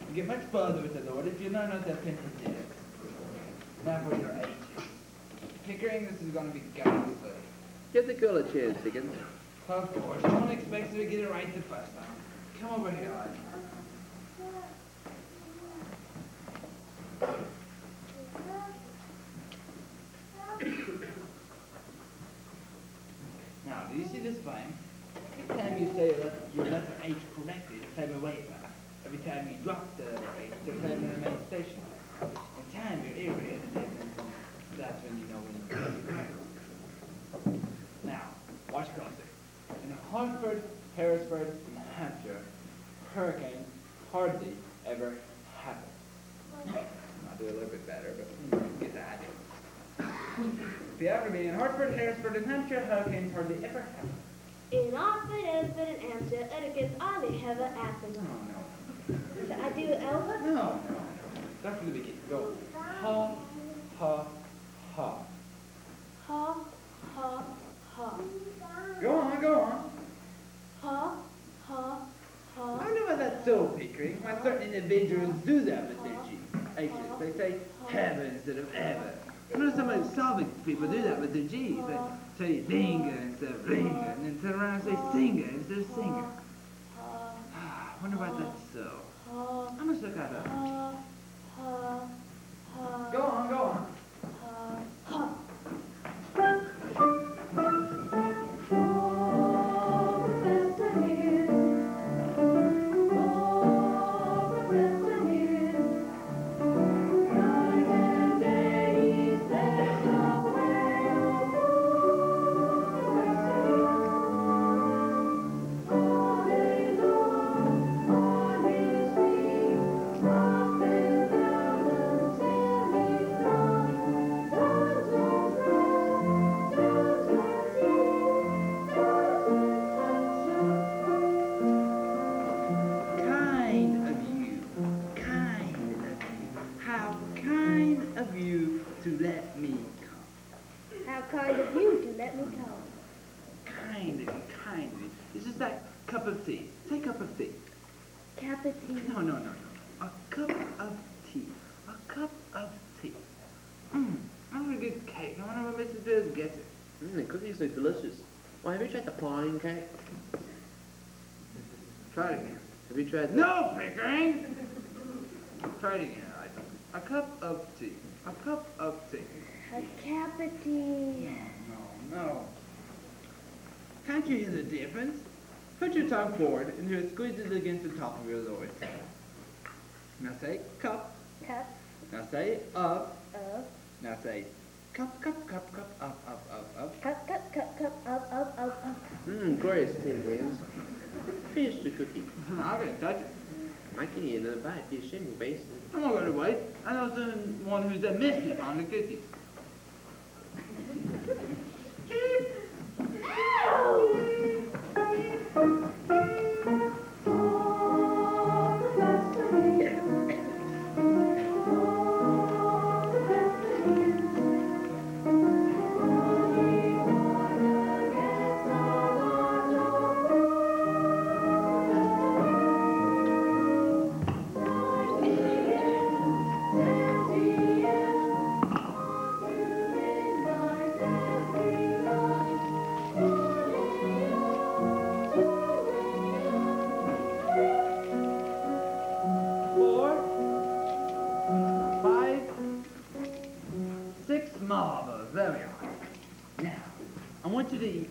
You get much further with the Lord if you learn how to penance. Now for your H's. Pickering, this is going to be ghastly. Give the girl a chance, Higgins. Of course, no one expects you to get it right the first time. Come over here. Now, do you see this flame? Every time you say your letter H correctly, the flame will waver. Every time you drop the H, the flame will remain stationary. In time, your ear will hit it, and that's when you know when you're correct. Now, watch closely. In Hartford, Harrisburg, and Hampshire, hurricanes hardly ever happen. I'll do a little bit better, but get the idea. If you ever be in Hartford, Harrisburg, and Hampshire, hurricanes hardly ever happen. In Hartford, Harrisburg, and Hampshire, hurricanes hardly ever happen. No. Should I do Elva? No. Start from the beginning. Go. Ha, ha, ha. Ha, ha, ha. Go on. Ha, ha, ha. I know why that's so, Pickering. Why certain individuals do that with their H's. They say heaven instead of ever. I know some of the Slavic people do that with their G's. They say zinger instead of ringer, and then turn around and say singer instead of singer. I wonder why that's so. I must look that up. Go on. Cup of tea. Say cup of tea. Cup of tea. No. A cup of tea. A cup of tea. I want a good cake. I wonder what Mrs. Bills gets it. The cookies look delicious. Well, have you tried the pine cake? Try it again. Have you tried the... No, Pickering! Try it again, Eliza. A cup of tea. A cup of tea. A cup of tea. No. Can't you hear the difference? Put your tongue forward and you squeeze it against the top of your lower teeth. Now say cup. Cup. Now say up. Up. Now say cup, up. Cup, up. Glorious tea, Williams. Finish the cookie. I'm gonna touch it. I can eat another bite. Be ashamed of base. I'm not gonna wait. I know someone who's a mischief on the cookie.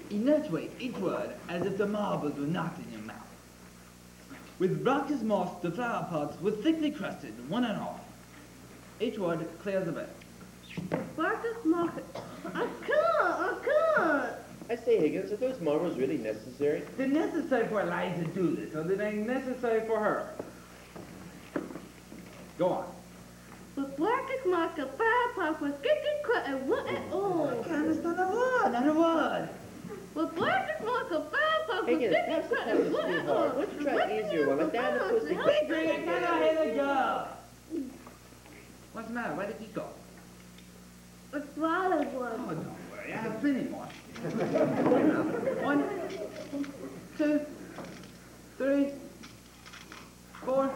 Enunciate each word as if the marbles were not in your mouth. With raucous moss, the flower pots were thickly crusted, one and all. Each word clear as a bell. Raucous moss. I can't. I say, Higgins, are those marbles really necessary? They're necessary for Eliza to do this, or they're necessary for her. Go on. But blackest moss, the flower pots were thickly crusted, one and all. That's not a word. But blackest moss, the flower pots were Higgins, thickly that's the kind crusted, of one and sweetheart. all. Why don't you try an easier one, like that and the pussy. Pickering, I cannot hear the girl. What's the matter? Why did you go? The swallowed one. Oh, don't worry. I have plenty more. 1, 2, 3, 4.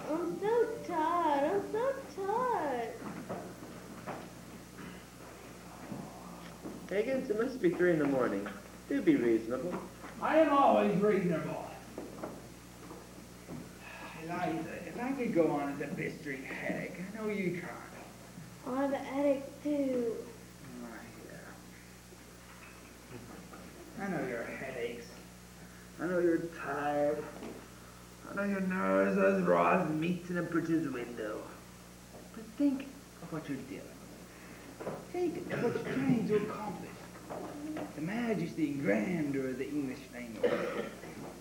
I'm so tired. I'm so tired. Higgins, it must be 3 in the morning. Do be reasonable. I am always reasonable. Eliza, if I could go on as a bistring headache, I know you can't. I have a headache too. I know your headaches. I know you're tired. I know your nerves are as raw as meat in a butcher's window. But think of what you're doing. Think of what you're trying to accomplish. The majesty and grandeur of the English language.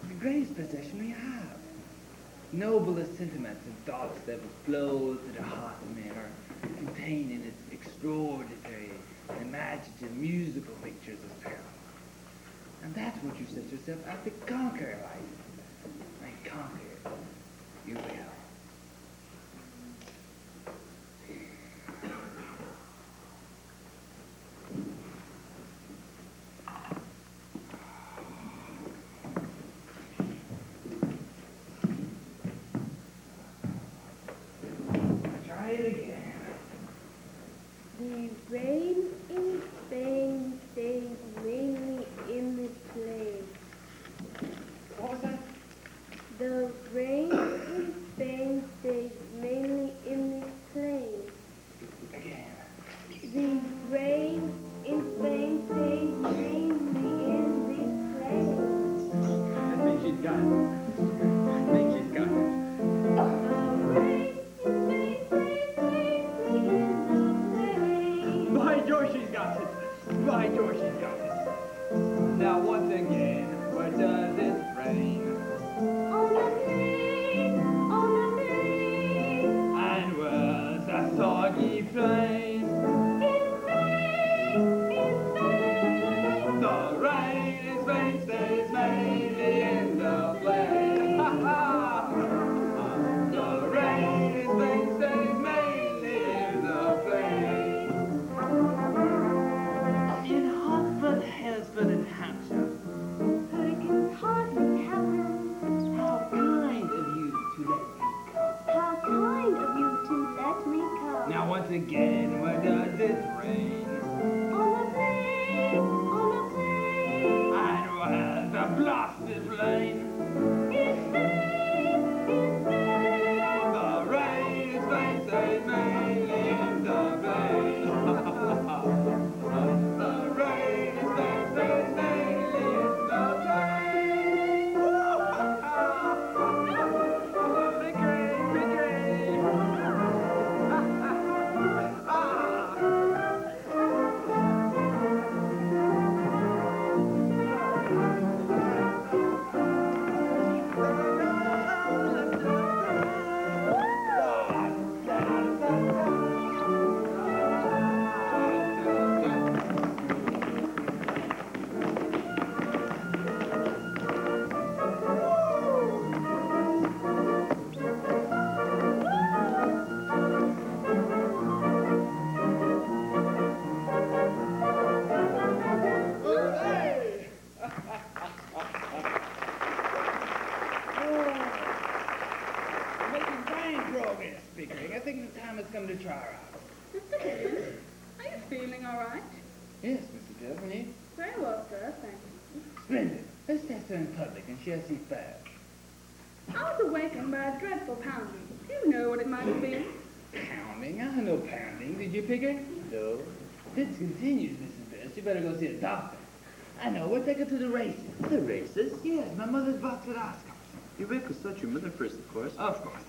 The greatest possession we have. Noblest sentiments and thoughts that will flow to the heart of man are contained in its extraordinary and imaginative musical pictures of sound. And that's what you set yourself out to conquer, Eliza. And conquer it. You will. Try it again. The rain in Spain stays mainly in the plain. What was that? The rain in Spain stays mainly in the plain. Again. The rain in Spain stays mainly in the plain. I think she's got it. I think she's got it. The rain in Spain stays mainly in the plain. By George, she's got it. By George, she's got it. Now, once again, where does it rain? On the plain, on the plain. And where's that soggy plain? In Spain, The rain in Spain stays mainly in the plain. Ha ha! The rain in Spain stays mainly in the plain. In Hartford, Hillsford, and Hampshire, I can hardly help it. how kind of you to let me come. How kind of you to let me come. Now once again, where does it rain? On the plain, on the plain. And where's the blasted plain? In Spain, in Spain. The rain in Spain stays mainly in the plain. The rain in Spain stays mainly in the plain. Victory, victory. We're making fine progress, Pickering. I think the time has come to try her out. Mr. Higgins, are you feeling all right? Yes, Mr. Bill, and you? Very well, sir, thank you. Splendid. Let's test her in public and share see fair. I was awakened by a dreadful pounding. Do you know what it might have been? Pounding? I know pounding. Did you pick her? No. If this continues, Mrs. Best, you better go see a doctor. I know. We'll take her to the races. The races? Yes, my mother's bought for the Oscars. You will consult your mother first, of course. Of course.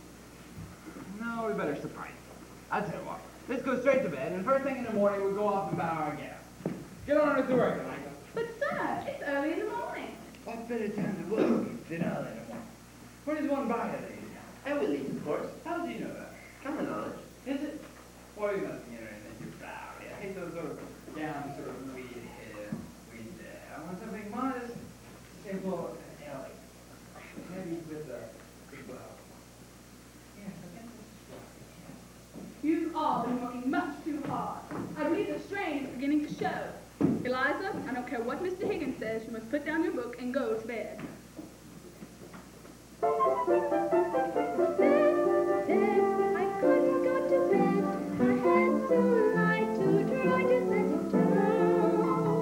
No, we better surprise her. I'll tell you what. Let's go straight to bed, and first thing in the morning we'll go off and bow our gas. Get on with the work, Eliza. But, sir, it's early in the morning. What better time to work than early in the morning? Where does one buy a lady? I will eat, of course. How do you know that? Common knowledge. Is it? Well, you must be interested in your flowery. I hate those sort of down, sort of weed here, weed there. I want something modest, simple, and elegant. Maybe with a bow. Yes, I think it's You've all been working much too hard. I believe the strain is beginning to show. Eliza, I don't care what Mr. Higgins says, you must put down your book and go to bed. I couldn't go to bed. I had to lie to try to settle down.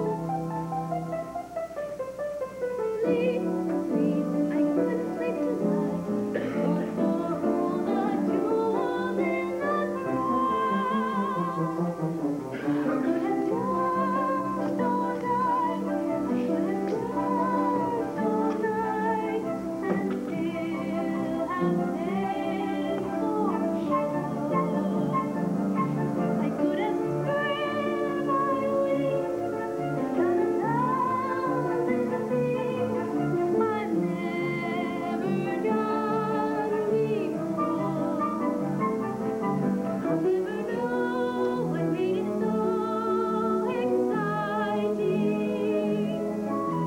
Sleep, sleep, I couldn't sleep tonight. But for all the jewels in the crown, I could have danced all night. I could have danced all night and still have been for I could have spread my wings and done 1,000 things I've never done before. I'll never know what made it so exciting.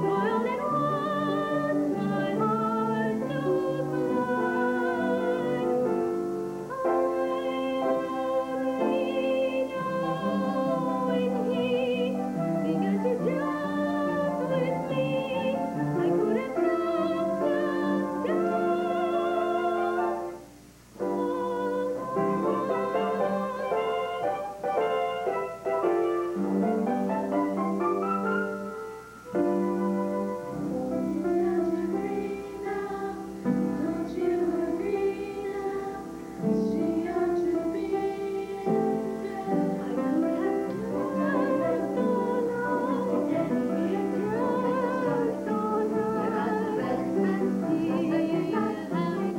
While it was my heart to Don't you agree now? She ought to be I could have danced all night, danced all night, and still I could have spread my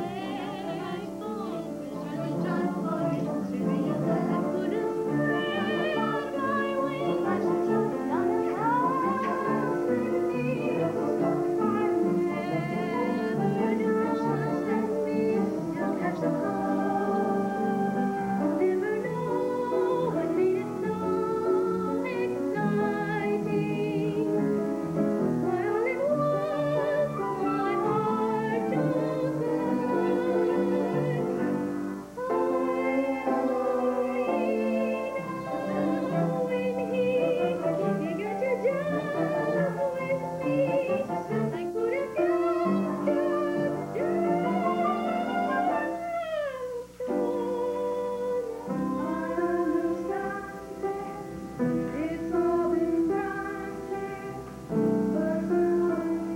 wings and done 1,000 things I've never done before. I'll never know what made it so exciting. While it was my heart to when he began to dance with me, I could have it's all been granted, but now it's time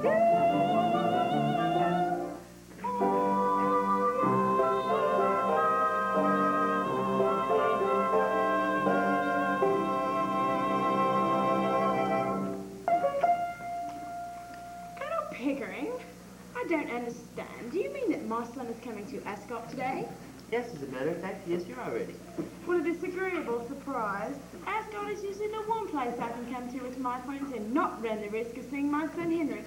to Pickering, I don't understand. Do you mean that my son is coming to Ascot today? Yes, as a matter of fact, he is here already. What a disagreeable surprise. Ascot is usually the one place I can come to with my friends and not run the risk of seeing my son Henry.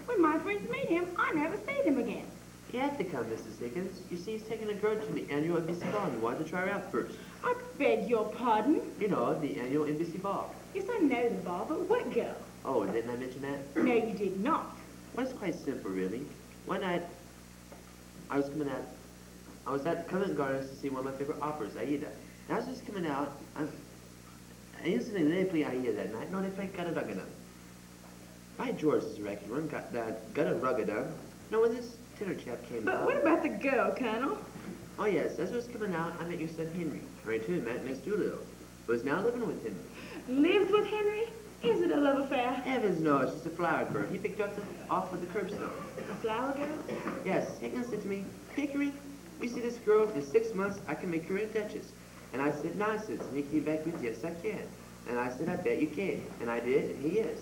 When my friends meet him, I never see them again. You have to come, Mrs. Higgins. You see, he's taking a girl to the annual NBC ball and you wanted to try her out first. I beg your pardon? You know, the annual NBC ball. Yes, I know the ball, but what girl? Oh, didn't I mention that? No, you did not. Well, it's quite simple, really. One night, I was at Covent Gardens to see one of my favorite operas, Aida. And I was just coming out, and instantly they played Aida that night. No, they played Gutta Rugga. By George, this record one got that Gutta Rugga. No, when this tenor chap came But out. what about the girl, Colonel? Oh, yes, as I was coming out, I met your son Henry. Henry, too, met Miss Doolittle, who is now living with him. Lives with Henry? Is it a love affair? Heavens, no, it's just a flower girl. He picked her up off with the curbstone. A flower girl? Yes, Higgins said to me, Hickory, you see this girl in 6 months, I can make her in Duchess. And I said, nonsense. And he came back with, yes, I can. And I said, I bet you can. And I did, and he is.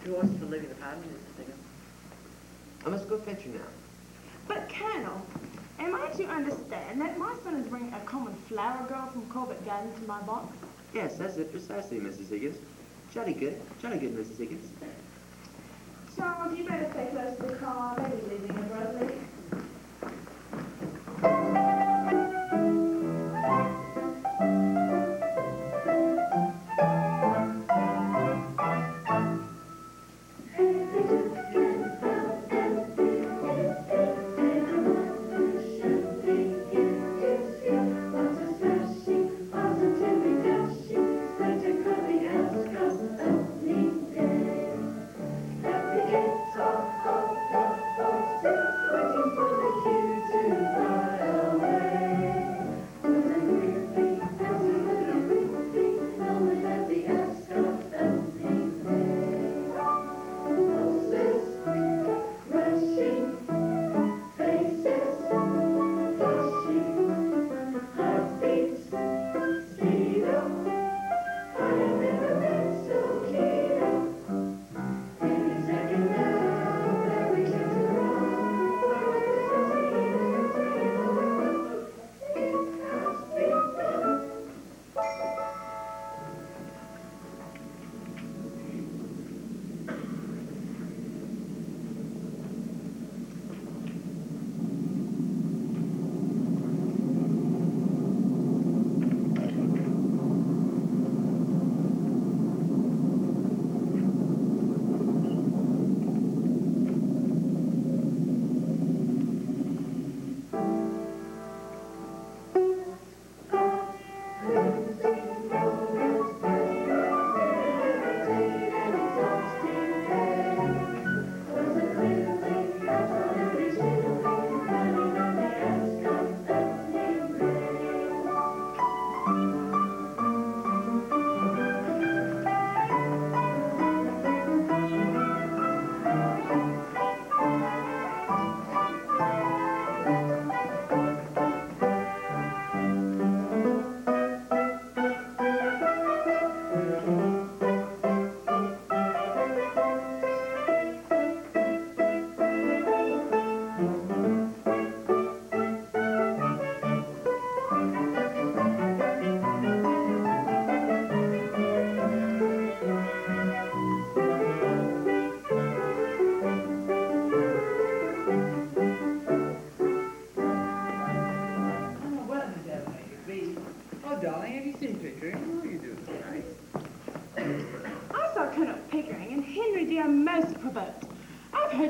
Who wants to live in the apartment, Mrs. Higgins? I must go fetch her now. But, Colonel, am I to understand that my son is bringing a common flower girl from Corbett Garden to my box? Yes, that's it precisely, Mrs. Higgins. Jolly good, Mrs. Higgins. Charles, you better stay close to the car. Maybe leaving abruptly.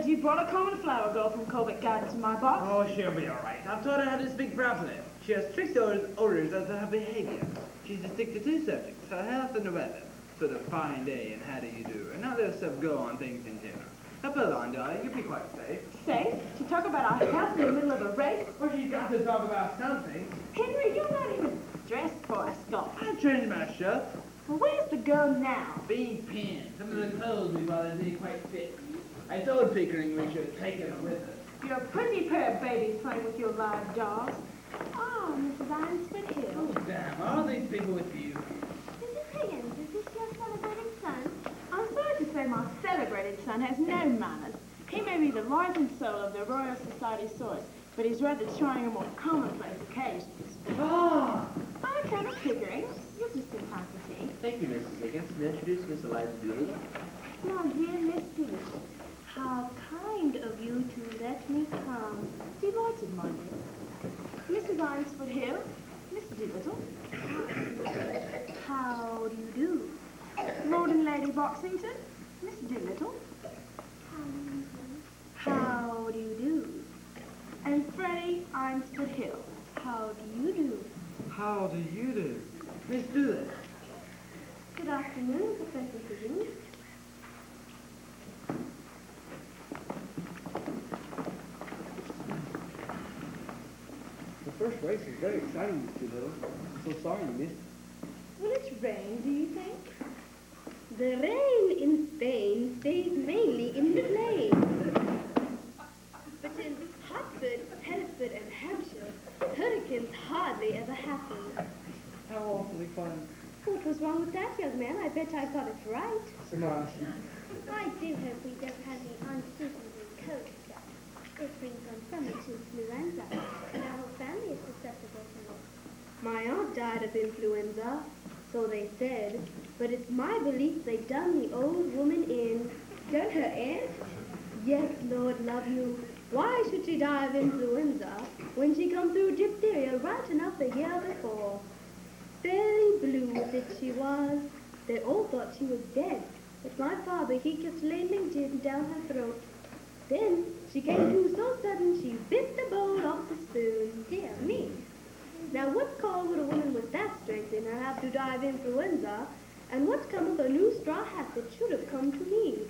You brought a common flower girl from Corbett Garden to my box? Oh, she'll be all right. I've taught her how to speak properly. She has strict orders as to her behavior. She's to stick to 2 subjects, her health and the weather. Sort of fine day and how do you do, and not let herself go on things in general. Now, pull on, darling. You'll be quite safe. Safe? To talk about our health in the middle of a race? Well, she's got to talk about something. Henry, you're not even dressed for a Scot. I changed my shirt. Well, where's the girl now? Being pinned. Some of the clothes we bought didn't quite fit. I told Pickering we should have taken her with us. You're a pretty pair of babies playing with your live dolls. Oh, Mrs. Ironspit Hill. Oh, damn. All these people with you. Mrs. Higgins, is this your celebrated son? I'm sorry to say my celebrated son has no manners. He may be the rising soul of the Royal Society sort, but he's rather trying on more commonplace occasions. Ah! Hi, Colonel Pickering. You've just been past the tea. Thank you, Mrs. Higgins. May I introduce Miss Eliza Doolittle? Now, dear Miss Doolittle, how kind of you to let me come. Delighted, my dear. Mrs. Eynsford Hill, Miss Doolittle. How do you do? Lord and Lady Boxington, Miss Doolittle. How do you do? And Freddie Eynsford Hill, how do you do? How do you do? Miss Doolittle. Good afternoon, Professor Higgins. The first race was very exciting, Miss Doolittle. I'm so sorry you missed it. Will it rain, do you think? The rain in Spain stays mainly in the plain. But in Hartford, Hereford, and Hampshire, hurricanes hardly ever happen. How awfully fun. What was wrong with that, young man? I bet I got it right. Sebastian. I do hope we don't have any unseasonably cold stuff. It brings on summer to influenza, and our whole family is susceptible to it. My aunt died of influenza, so they said, but it's my belief they done the old woman in. Done her in? Yes, Lord love you. Why should she die of influenza when she come through diphtheria right enough the year before? Fairly blue that she was. They all thought she was dead, but my father, he kept ladling gin down her throat. Then she came to so sudden she bit the bowl off the spoon. Dear me. Now what call would a woman with that strength in her have to die of influenza? And what's come of a new straw hat that should have come to me?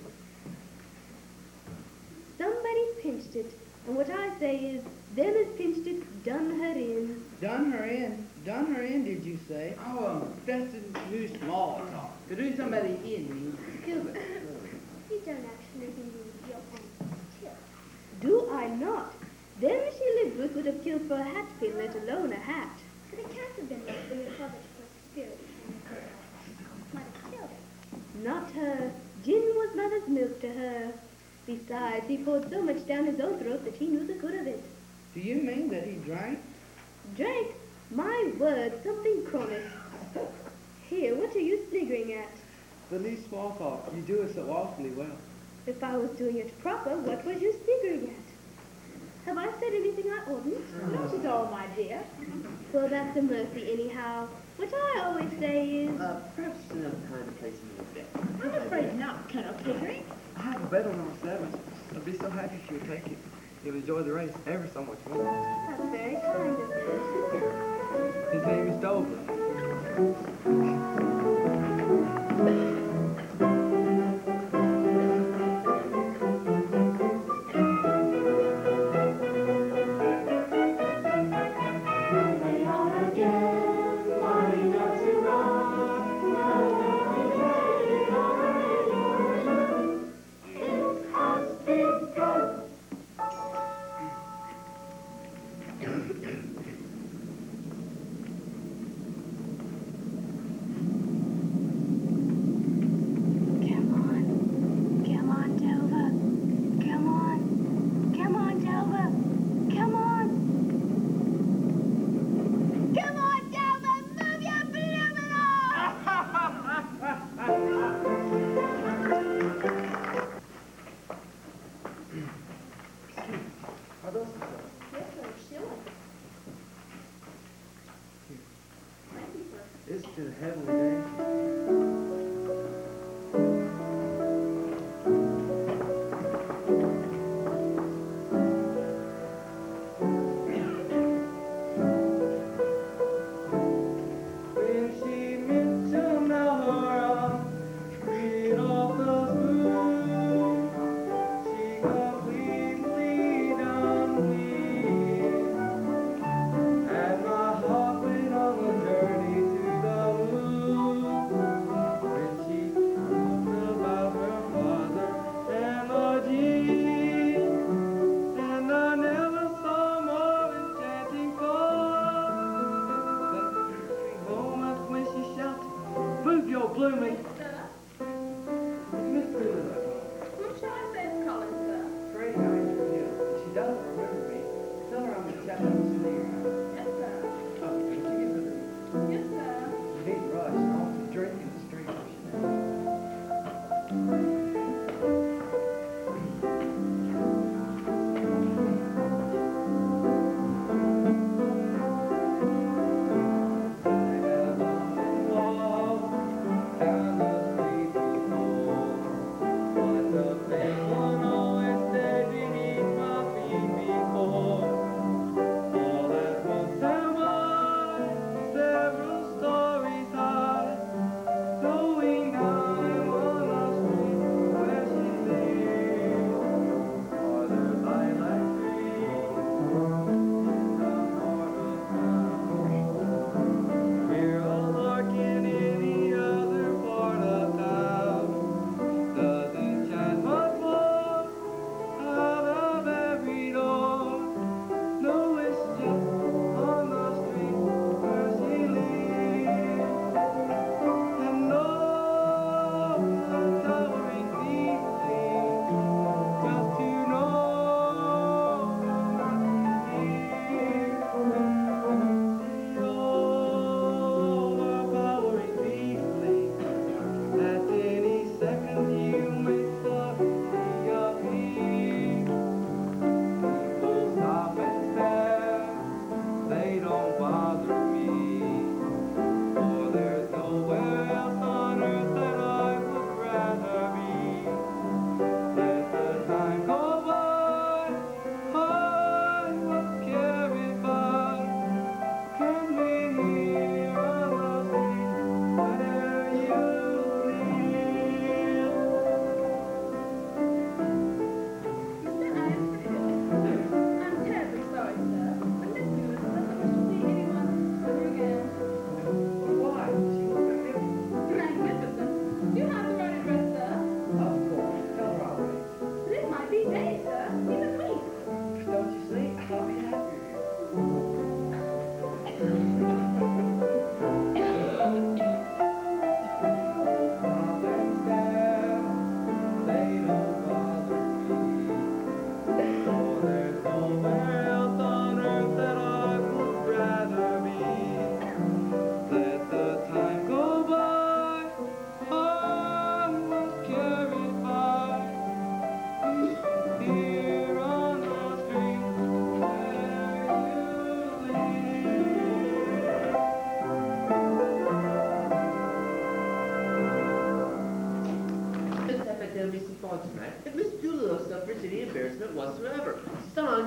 Somebody pinched it, and what I say is, them as pinched it done her in. Done her in? Done her in, did you say? Oh, that's a new small talk. To do somebody in means to kill them. You don't actually believe your aunt killed. Do I not? Them she lived with would have killed for a hat pin, let alone a hat. But it can't have been like the Republic for spirit might have killed her. Not her. Gin was mother's milk to her. Besides, he poured so much down his own throat that he knew the good of it. Do you mean that he drank? Drank? My word, something chronic. Here, what are you sniggering at? The new small talk. You do it so awfully well. If I was doing it proper, what was you sniggering at? Have I said anything I oughtn't? Not at all, my dear. Well, that's a mercy anyhow. What I always say is... Perhaps another time and place in your bed. I'm afraid not, Colonel Pickering. I have a bet on number 7. I'd be so happy if you would take it. You'll enjoy the race ever so much more. That's very kind of you. His name is Dover. It's been a heavenly day. When she met tomorrow, read off the spoon, she completely done me, and my heart went on a journey to the moon.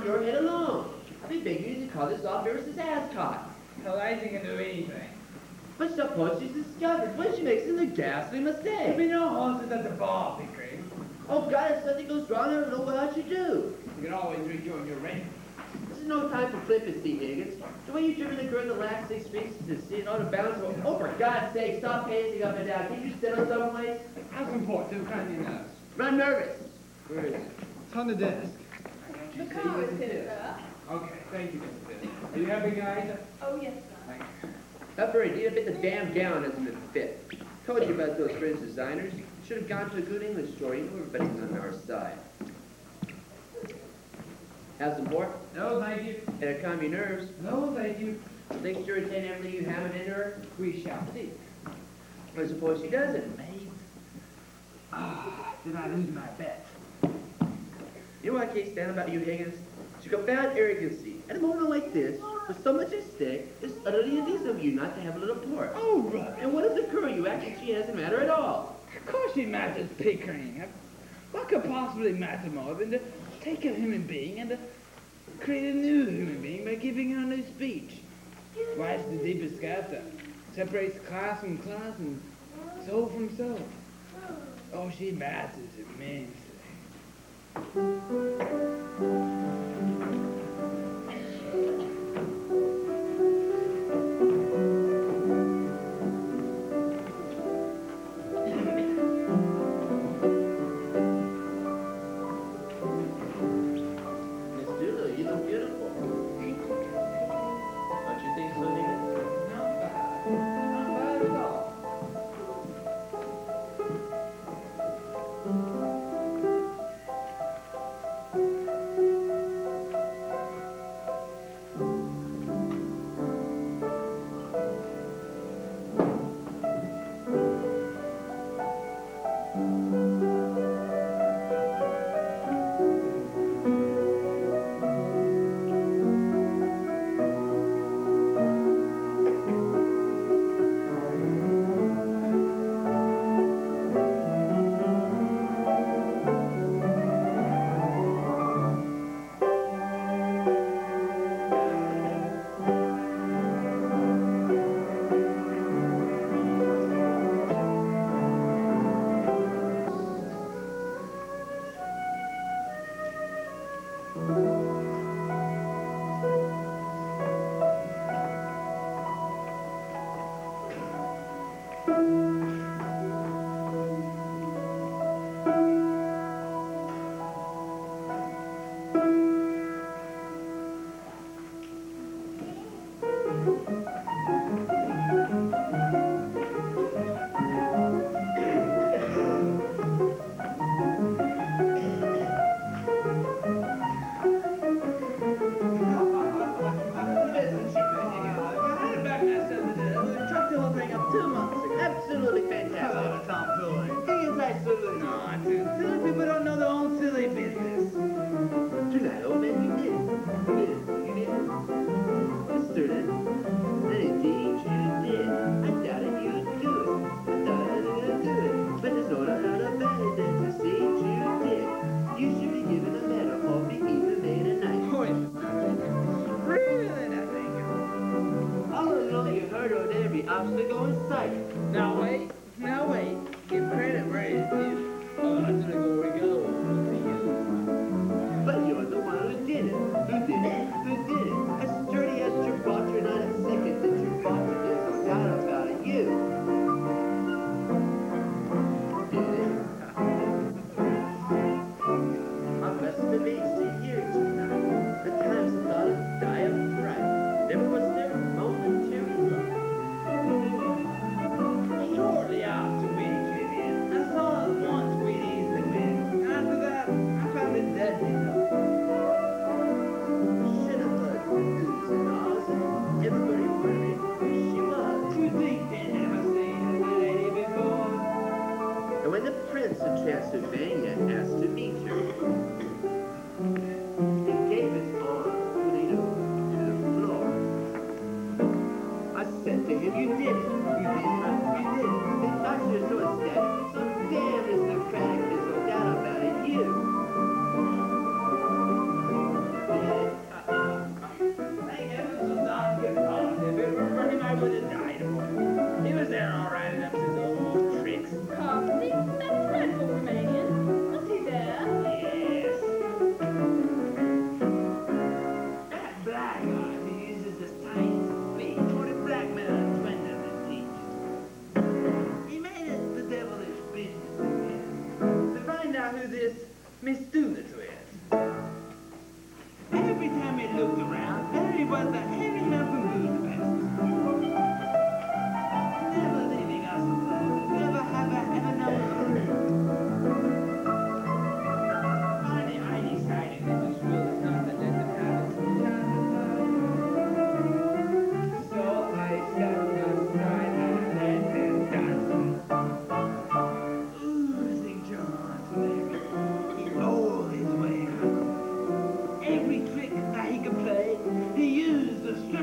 on your head alone. I've been begging you to call this off ever since Ascot. Eliza can do anything. But suppose she's discovered when she makes a ghastly There'll mistake. be no horses at the ball, Pickering. Oh God, if something goes wrong, I don't know what I should do. You can always rejoin your rank. This is no time for flippancy, Higgins. The way you've driven the girl the last 6 weeks is to see it on a balance. Oh, for God's sake, stop pacing up and down. Can't you sit on someplace? Have some port, too kindly enough. I'm nervous. Where is it? It's on the desk. The car is here, sir. Okay, thank you, Mr. Bill. Are you happy, guys? Oh, yes, sir. Thank you. Up for a deal, but the damn gown hasn't been fit. Told you about those French designers. You should have gone to a good English store. You know everybody's on our side. Have some more? No, thank you. It'll calm your nerves. No, thank you. Think she'll retain everything you have in her? We shall see. I suppose she doesn't. Ah, did I lose my bet? You know what I can't stand about you, Higgins? It's your profound arrogancy. At a moment like this, with so much at stake, it's utterly indecent of you not to have a little port. Oh, right. And what does occur? You act like she doesn't matter at all. Of course she matters, Pickering. What could possibly matter more than to take a human being and to create a new human being by giving her a new speech? Why, it's the deepest scout that separates class from class and soul from soul. Oh, she matters immensely. Miss Doolittle, you look beautiful. Don't you think so, Higgins? Not bad. Not bad at all.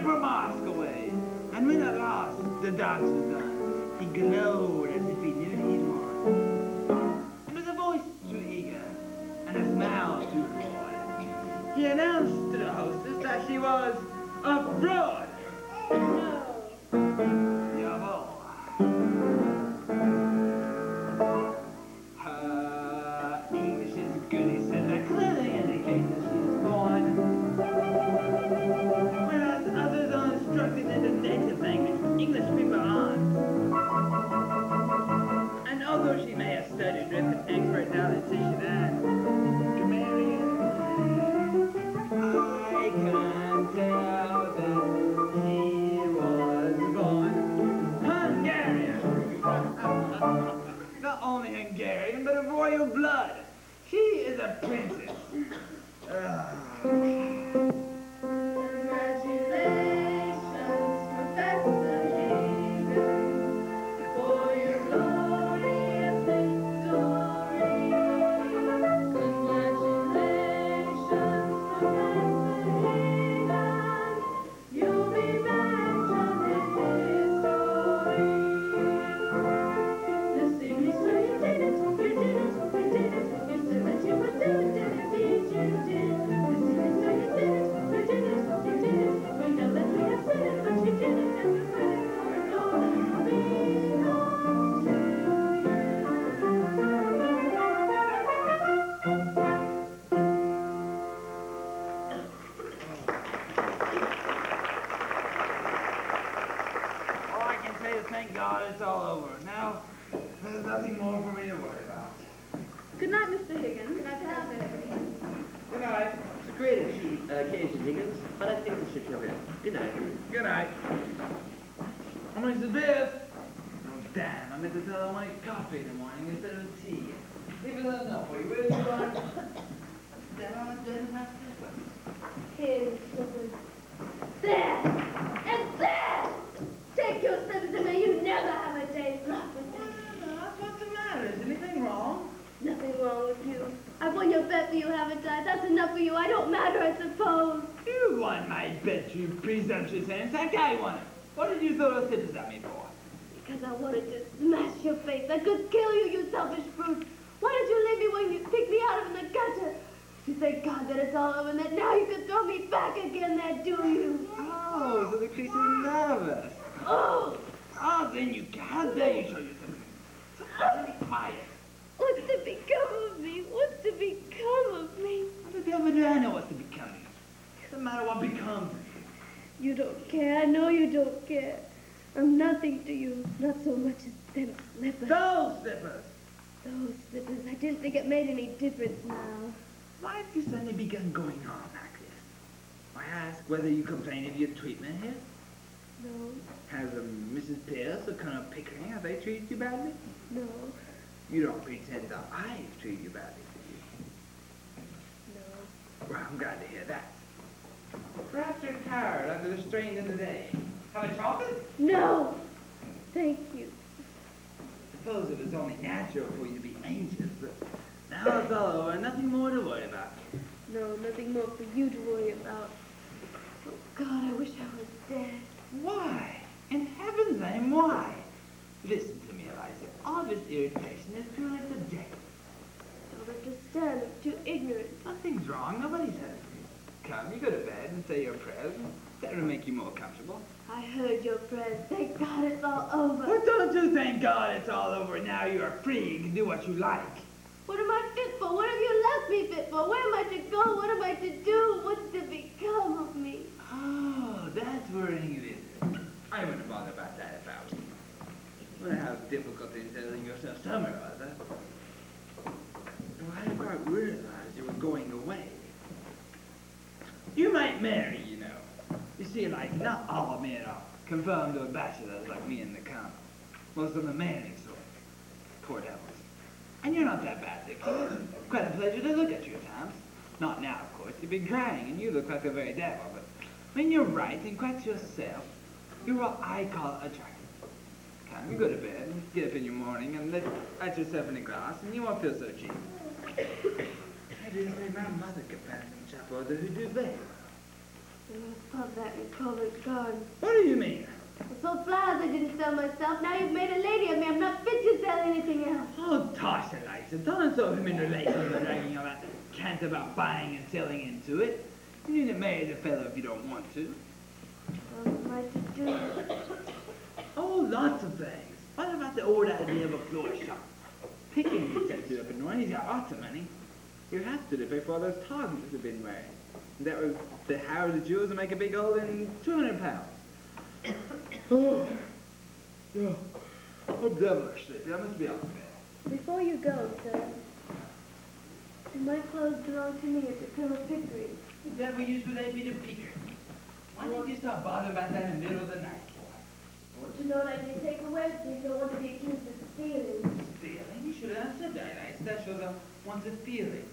for Mosque away. And when at last the dance was done, he glowed as if he knew he'd won. And with a voice too eager and a smile too broad, he announced to the hostess that she was a fraud. Jawohl. Her English is good, he said, that clearly indicates that she is born. Whereas others are instructed in the native language, English people aren't. And although she may have studied with an expert elocution and grammarian, I can tell that she was born Hungarian. Not only Hungarian, but of royal blood. She is a princess. Thank God it's all over. Now, there's nothing more for me to worry about. Good night, Mr. Higgins. Good night, Mr. Higgins. Good night. It's a great occasion, Higgins, but I think we should come in. Good night. Good night. How much is this? Oh, damn, I meant to tell her I wanted coffee in the morning instead of tea. Leave it enough for you, will you, John? Damn, I'm dead in my slippers. His slippers. There! And there! Take your slippers and may you never have a day's luck with them. What's the matter? Is anything wrong? Nothing wrong with you. I've won your bet for you, haven't I? That's enough for you. I don't matter, I suppose. You won my bet, you presumptuous hands. That guy won it. What did you throw those slippers at me for? Because I wanted to smash your face. I could kill you, you selfish brute. Why did you leave me when you picked me out of the gutter? You thank God that it's all over and that now you can throw me back again, that do you? Oh, so the creature's nervous. Oh! Oh, then you can't dare you show yourself. So be quiet. What's to become of me? What's to become of me? How the devil do I know what's to become of you? It doesn't matter what becomes of you. You don't care. I know you don't care. I'm nothing to you. Not so much as them slippers. Those slippers! Those slippers. I didn't think it made any difference now. Why have you suddenly begun going on like this? I ask whether you complain of your treatment here? No. Has Mrs. Pierce or Colonel Pickering, have they treated you badly? No. You don't pretend that I've treated you badly, do you? No. Well, I'm glad to hear that. Perhaps you're tired after the strain of the day. Have a chocolate? No! Thank you. I suppose it was only natural for you to be anxious, but now it's all over, nothing more to worry about. No, nothing more for you to worry about. Oh, God, I wish I was dead. Why? In heaven's name, why? Listen to me, Eliza. All this irritation is purely subjective. Don't understand. I'm too ignorant. Nothing's wrong. Nobody's hurt. Come, you go to bed and say your prayers. That'll make you more comfortable. I heard your prayers. Thank God it's all over. Well, don't you thank God it's all over. Now you are free. You can do what you like. What am I fit for? What have you left me fit for? Where am I to go? What am I to do? What's to become of me? Oh, that's worrying you, is it? I wouldn't bother about that if I were you. I wonder how difficult in telling yourself summer, Arthur. Well, I hadn't quite realized you were going away. You might marry, you know. You see, like, not all men are confirmed to bachelors like me and the Colonel. Most of them are marrying sort. Poor devils. And you're not that bad, Dick. Quite a pleasure to look at you at times. Not now, of course. You've been crying, and you look like the very devil, but when you're right and quite yourself, you're what I call attractive. Come, you go to bed, and get up in your morning, and let yourself in a glass, and you won't feel so cheap. I didn't say my mother could pass some chapeau de duvet. Pub that in Covent Garden. What do you mean? I sold flowers I didn't sell myself. Now you've made a lady of me. I'm not fit to sell anything else. Oh, tosh, Eliza. Don't insult him in relation to dragging all that cant about buying and selling into it. You needn't marry the fellow if you don't want to. What am I to do? Oh, lots of things. What about the old idea of a floor shop? Pickens sets it up in one. He's got lots of money. You have to pay for all those togs have been wearing. That was the Howard the Jewels to make a big hole in 200 pounds. Oh, yeah. I'm devilish sleepy. I must be off to bed. Before you go, sir, do my clothes belong to me at the Colonel Pickering? Is that what you used to let me to Peter? Why did you stop bothering about that in the middle of the night, boy? Don't you know that they take away so you don't want to be accused of stealing? Stealing? You should have said that. That shows I want a feeling.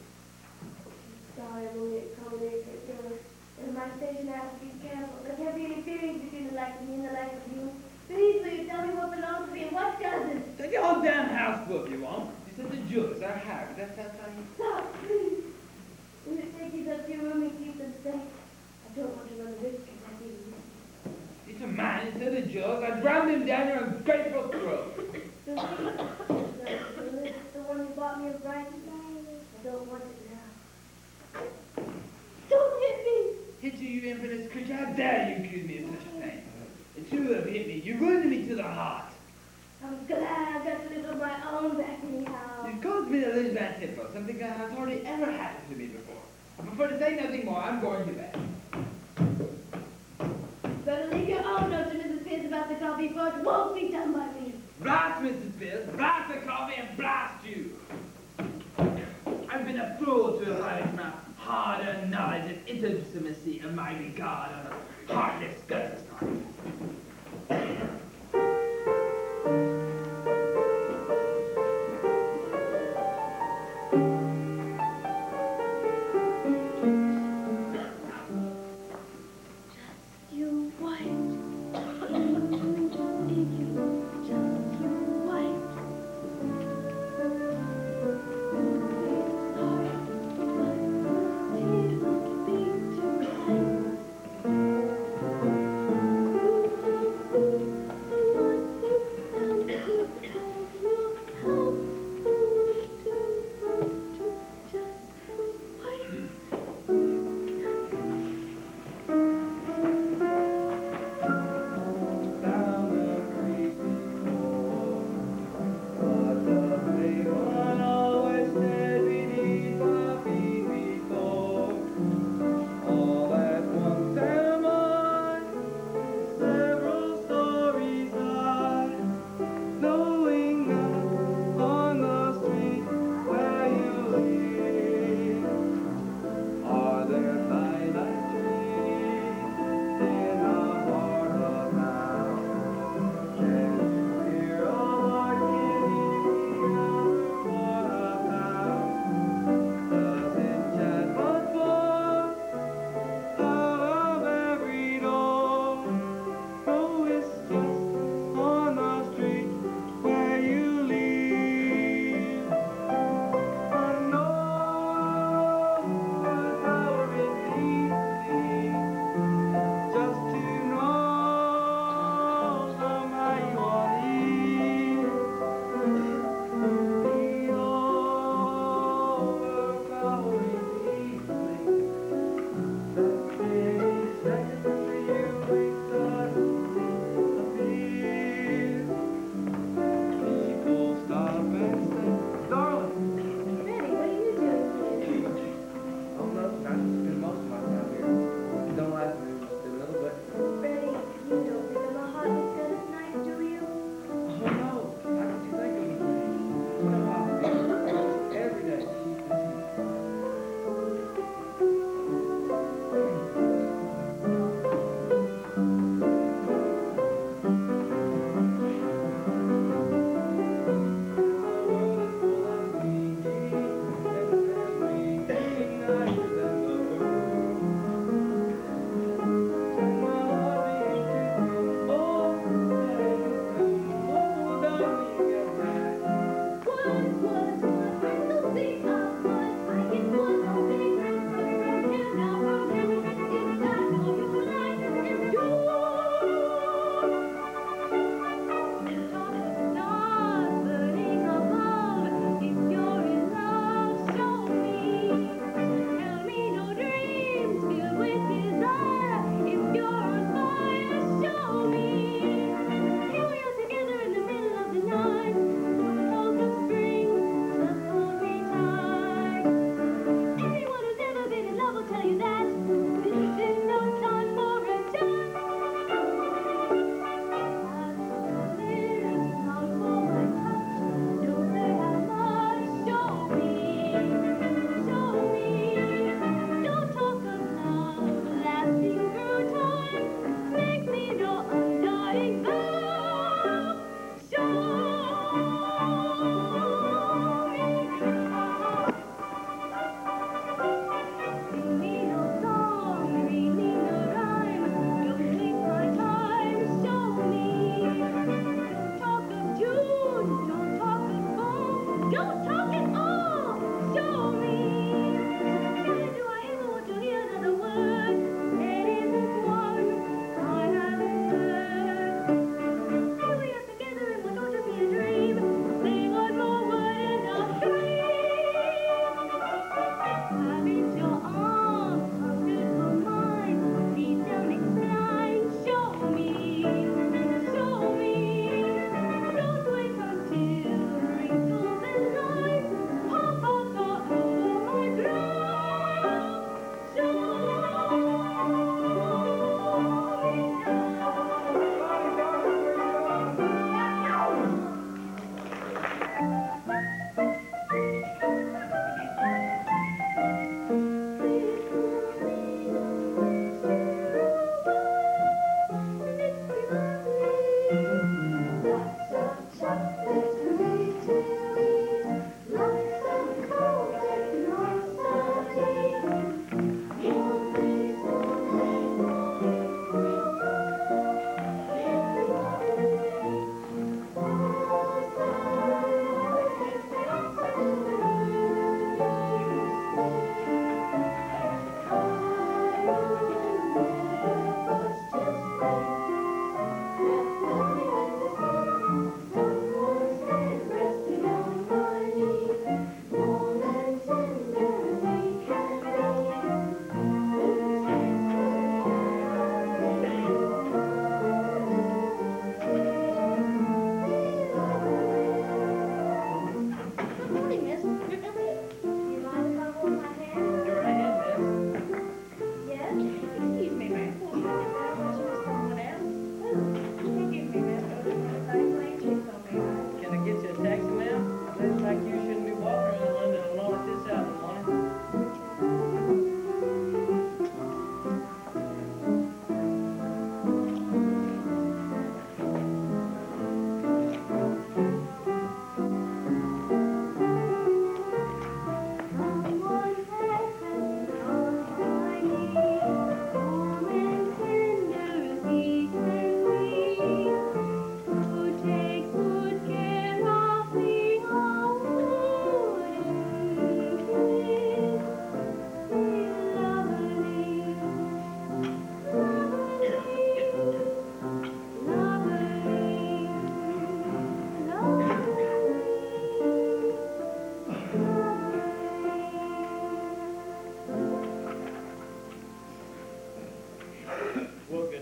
Sorry, I'm only accommodating girl. In my station, I have to be careful. There can't be any feelings between the like of me and the like of you. Please, will you tell me what belongs to me and what doesn't? Take your old damn house book, you won't. You said the jewels are Howard. That's how you... Stop, please. Will you take these up to your room and keep them safe? I don't want to run the risk of that being missed. It's a man instead of jewels. I'd ram him down your ungrateful throat. The one you bought me a Brighton? I don't want it now. Don't hit me! Hit you infamous creature. How dare you accuse me of such a thing? If you have hit me, you wounded me to the heart. I'm glad I got to live on my own back anyhow. You've caused me to lose my temper, something that has hardly ever happened to me before. I prefer to say nothing more. I'm going to bed. Better leave your own note to Mrs. Pierce about the coffee, for it won't be done by me. Blast, Mrs. Pierce, blast the coffee and blast you. I've been a fool to have hidden my hard-earned knowledge and intimacy of my regard on a heartless girl's part.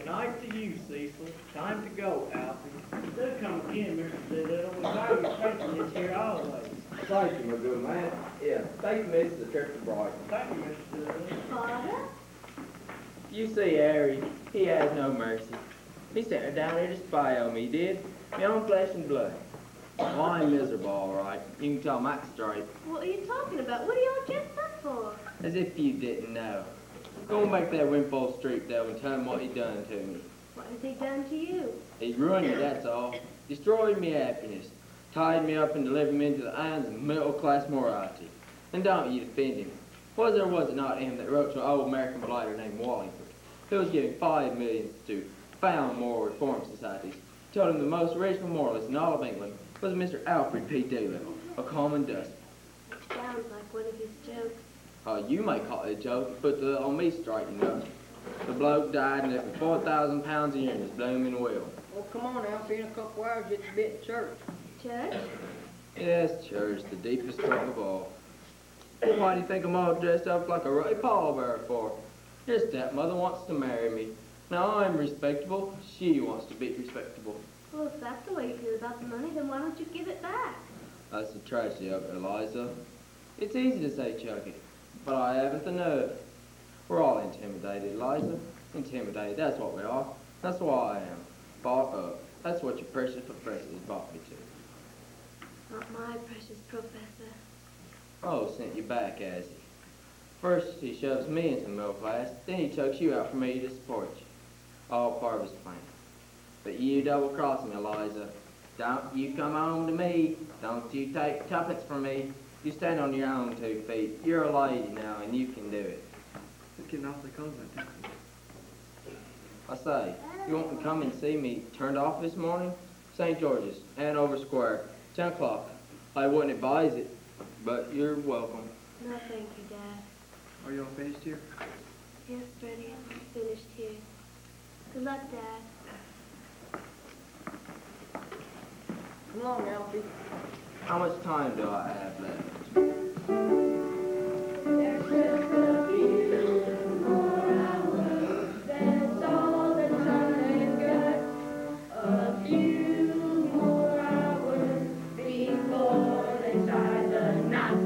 Good night to you, Cecil. Time to go, Alfie. Do come again, Mr. Doolittle. We value your patronage here always. Thank you, my good man. Yeah, take me to the trip to Brighton. Thank you, Mr. Doolittle. Father? You see, Harry, he has no mercy. He sent her down here to spy on me, he did. My own flesh and blood. Well, I'm miserable, all right. You can tell Max straight. What are you talking about? What are y'all dressed up for? As if you didn't know. Go back to that Wimpole Street, though, and tell him what he done to me. What has he done to you? He ruined me, that's all. Destroyed me happiness. Tied me up and delivered me into the hands of middle-class morality. And don't you defend him. Was or was it not him that wrote to an old American blighter named Wallingford, who was giving $5 million to found moral reform societies, told him the most original moralist in all of England was Mr. Alfred P. Doolittle, a common dustman. Sounds like one of his jokes. You may call it a joke, but on me straight, you know. The bloke died and left me 4,000 pounds a year in his blooming will. Well, come on, Alfie. In a couple hours, get to be at church. Church? Yes, church, the deepest talk of all. Well, why do you think I'm all dressed up like a ruddy pallbearer for? Your stepmother wants to marry me. Now I'm respectable, she wants to be respectable. Well, if that's the way you feel about the money, then why don't you give it back? That's the tragedy of it, Eliza. It's easy to say chuck it, but I haven't the nerve. We're all intimidated, Eliza. Intimidated, that's what we are. That's why I am. Bought up. That's what your precious professor has bought me to. Not my precious professor. Oh, sent you back, has he? First he shoves me into the middle class, then he chucks you out for me to support you. All part of his plan. But you double-cross me, Eliza. Don't you come home to me. Don't you take tuppence from me. You stand on your own 2 feet. You're a lady now, and you can do it. It's getting awfully cold out there. I say, you want to come and see me turned off this morning? St. George's, Hanover Square, 10 o'clock. I wouldn't advise it, but you're welcome. No, thank you, Dad. Are you all finished here? Yes, Freddie, I'm finished here. Good luck, Dad. Come along, Alfie. How much time do I have left? There's just a few more hours. That's all the time got. A few more hours before they tie the knot.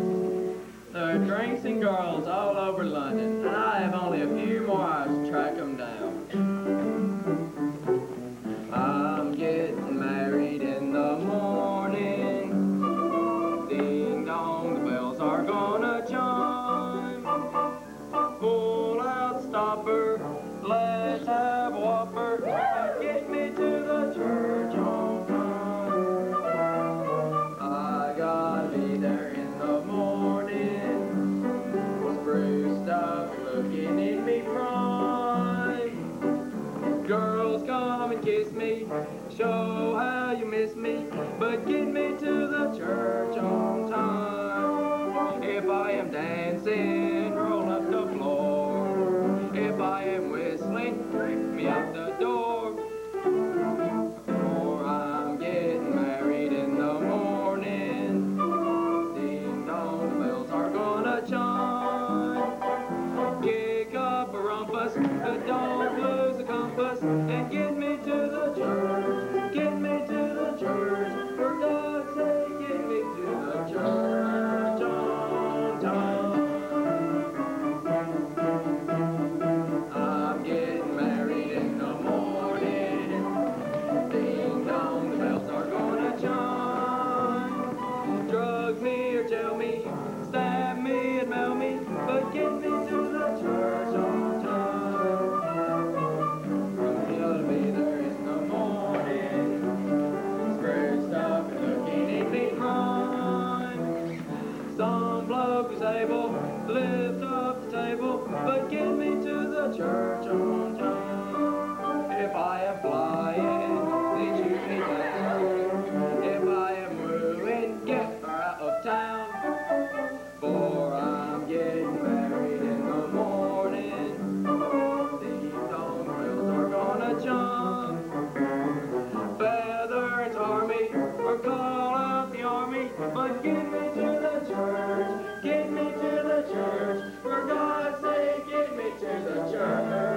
There are drinks and girls all over London, and I have only a few more hours to track them down. I'm getting married in the morning. Ding dong, the bells are gonna chime. Pull out stopper, let's have a whopper. Get me to the church on time. I gotta be there in the morning. Spruced up, looking in me prime. Girls, come and kiss me, show how you miss me, but get me to the church on time. If I am dancing, roll up the floor. If I am whistling, creep me out the door. Or I'm getting married in the morning. Ding dong, the bells are gonna chime. Kick up a rumpus, but don't lose the compass, and get me to the church. Get me to the church. For God's sake, get me to the church on time. I'm getting married in the morning. Ding dong, the bells are gonna chime. Drug me or jail me, stab me and mail me, but get me to the church on time. You'll be there in the morning, scratched up and looking in me prime. Some bloke is able to lift up the table, but get me to the church on time. If I am flying, then shoot me down. If I am wooing, get her out of town. For I'm getting married in the morning. Ding dong, bells are gonna chime. Feather and tar me, or call out the army, but get me to the church. Get me to the church. For God's sake, get me to the church.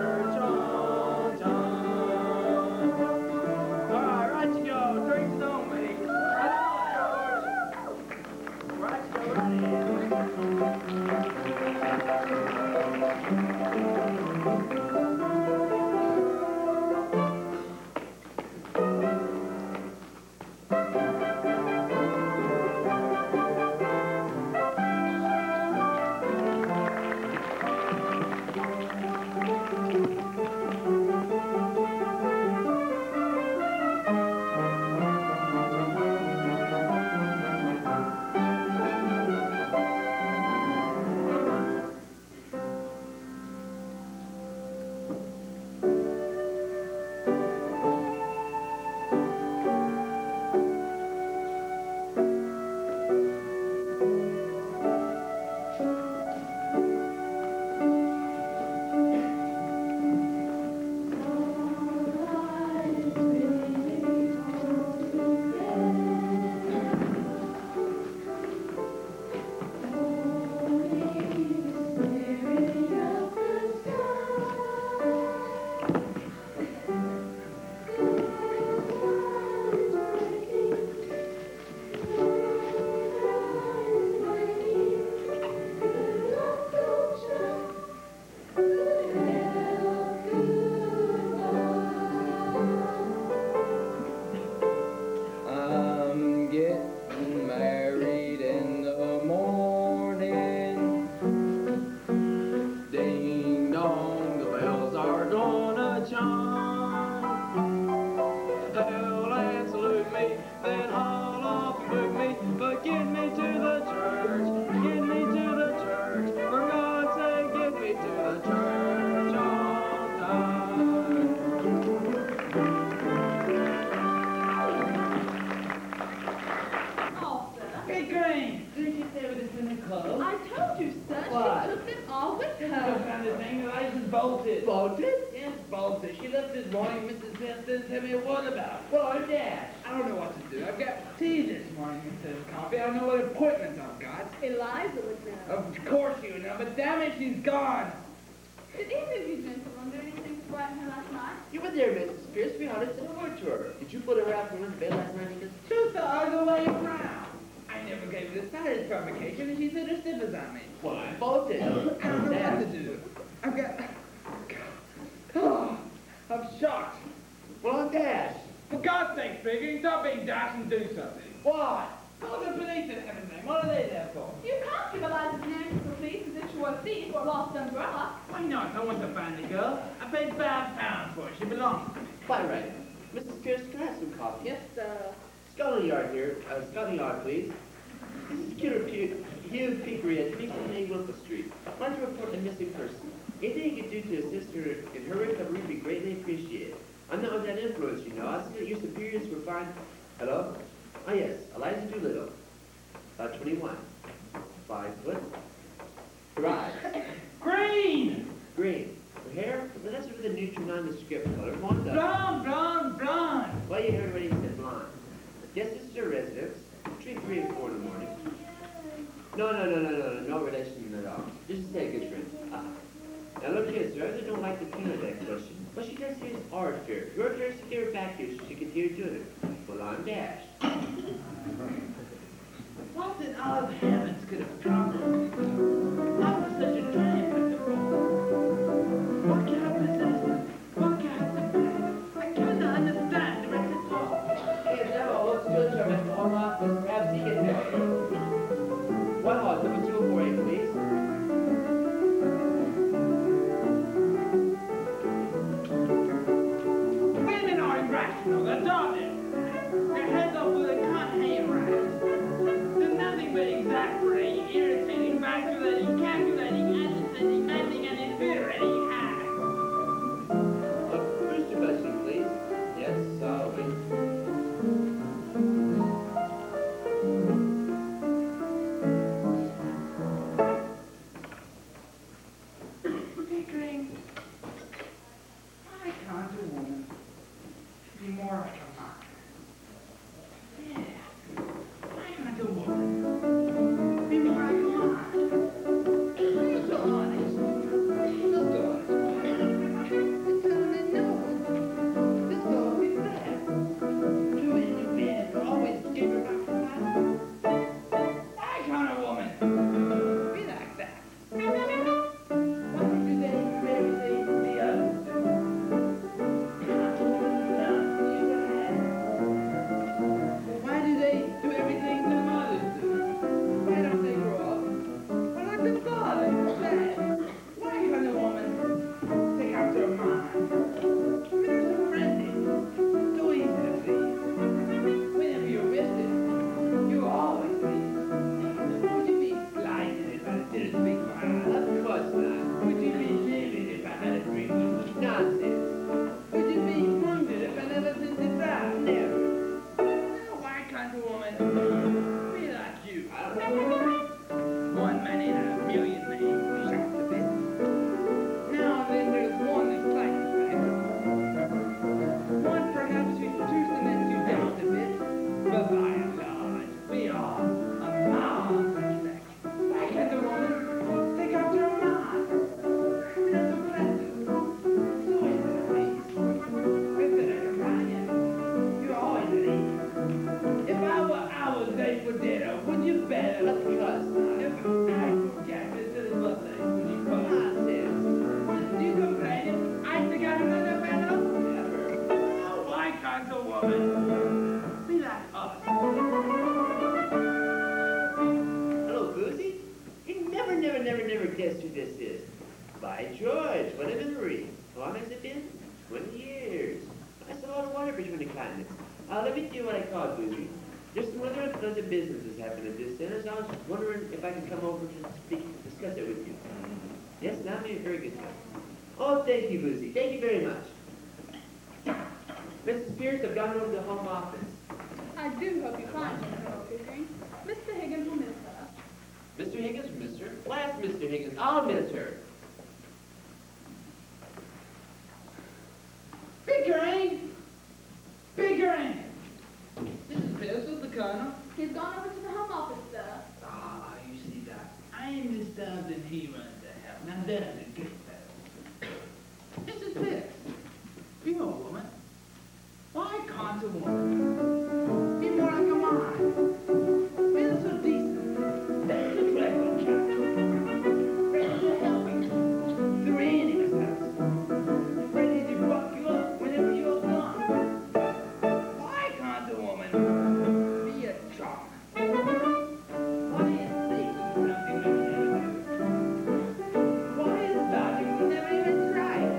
Yes, bullshit. She left this morning. Mrs. Smith didn't tell me a word about it. Well, Dad. I don't know what to do. I've got tea this morning instead of coffee. I don't know what appointments I've got. Eliza would know. Of course you know, but damn it, she's gone. Did either of you gentlemen do anything to brighten her last night? You were there, Mrs. Pierce. We hardly said a word to her. Did you put her out from under bed last night, Higgins? Just the other way around. I never gave her the slightest provocation, and she said her stiffers on me. Why, both did. I don't know what to do. I've got... Oh, I'm shocked. Well, I'm Dash. For God's sake, Figgy, stop being dash and do something. Why? Call the police in heaven's name. What are they there for? You can't give Eliza's name to the police as if she were a thief or a lost umbrella. Why not? I want to find the girl. I paid £5 for it. She belongs to me. Quite right. Mrs. Pierce, can I have some coffee? Yes, sir. Scotland Yard here. Scotland Yard, please. This is Hugh Peakery at 378 Wilkes Street. I'd like to report a missing person. Anything you could do to assist her in her recovery would be greatly appreciated. I'm not under that influence, you know. I see that your superiors were fine. Hello? Ah, yes. Eliza Doolittle. About 21. 5 foot. Right. Green! Green. Her hair? Well, that's with a neutral nondescript color. Blonde. Blonde! Well, you heard what he said, blonde. Yes, this is her residence. Between 3 and 4 in the morning. No relation at all. Just a good friend. Now look here, sir, I don't like the tune of that question. What she does here is art fair. Your turn to get her back here so she can hear doing it. Well, I'm Dash. What in all of heavens could have troubled me? I was such a triumph at the ball. What kind of possession? What kind of plan? I cannot understand the rest at all. Hey, now, let's go to our home office. Perhaps he can help you. One hall, number 248, please. Women are irrational, they're daughters. Their heads off with a can't hang around. They're nothing but exasperating, irritating, vacillating, calculating, agitating, maddening, and infuriating hags. Mr. Bushing, please. Yes, wait. Pickering, why can't a woman be more like a man? Yeah, why can't a woman be more like a man? Just honest. Just honest. It's only known. This will be fair. Two in your bed will always give her back to man. Why can't a woman be like that? Why do they do everything the mothers do? Why don't they grow up like the fathers? Why can't a woman take after a man? They're so friendly, so easy to please. Whenever you're with them, you always please. Would you be slighted if I didn't speak my eyes? Of course not. Would you be livid if I had a drink with you? Nonsense. Would you be wounded if I never sent it back? Never. Now, why can't a woman be like you? One man in a million may be shocked a bit. Now and then there's one that's like the best. One perhaps who's too lets you down a bit. But by and large, we are a marvelous sex. Why can't a woman take after a man? That's so pleasant. So easy to please. With a companion, you're always at ease. If I were hours late for dinner, would you bet? Of course not. If I forget this little birthday, would you call? Nonsense. Do you complain if I forgot another fellow? Never. Oh, why can't a woman be like us? Hello, Boozy. You never guessed who this is. By George, what a memory. How long has it been? 20 years. That's a lot of water between the continents. Let me see what I call Boozy. There's some other businesses happening at this center, so I was wondering if I could come over to discuss it with you. Yes, that'd be a very good time. Oh, thank you, Boozy. Thank you very much. Mrs. Pierce, I've gone over to the home office. I do hope you find her, Colonel Pickering. Mr. Higgins will miss her. Mr. Higgins, Mr. Last Mr. Higgins, I'll miss her. can't a woman be more like a man? Feel so decent. That's a dreadful child. Ready to help you. Serene in herself. Ready to buck you up whenever you're gone. Why can't a woman be a charmer? Why is this something we can never do? Why is that we never even tried?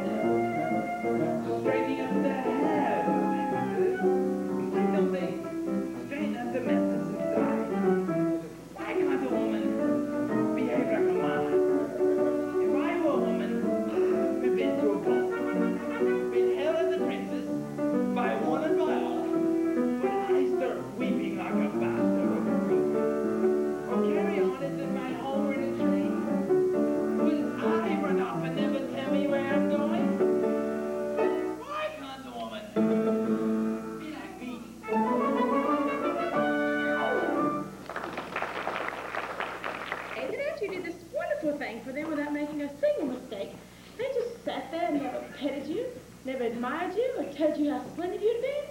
Straightening up the hair, why don't they straighten up the messes inside? Why can't a woman behave like a man? If I were a woman, we've been through a ball, been held as a princess by one and by all, but I start weeping like a bastard over broke, or carry on as if my home were in a tree. Will I run off and never tell me where I'm going? Why can't a woman be like me? Ain't it after you did this wonderful thing for them without making a single mistake? They just sat there and never petted you, never admired you, or told you how splendid you'd been?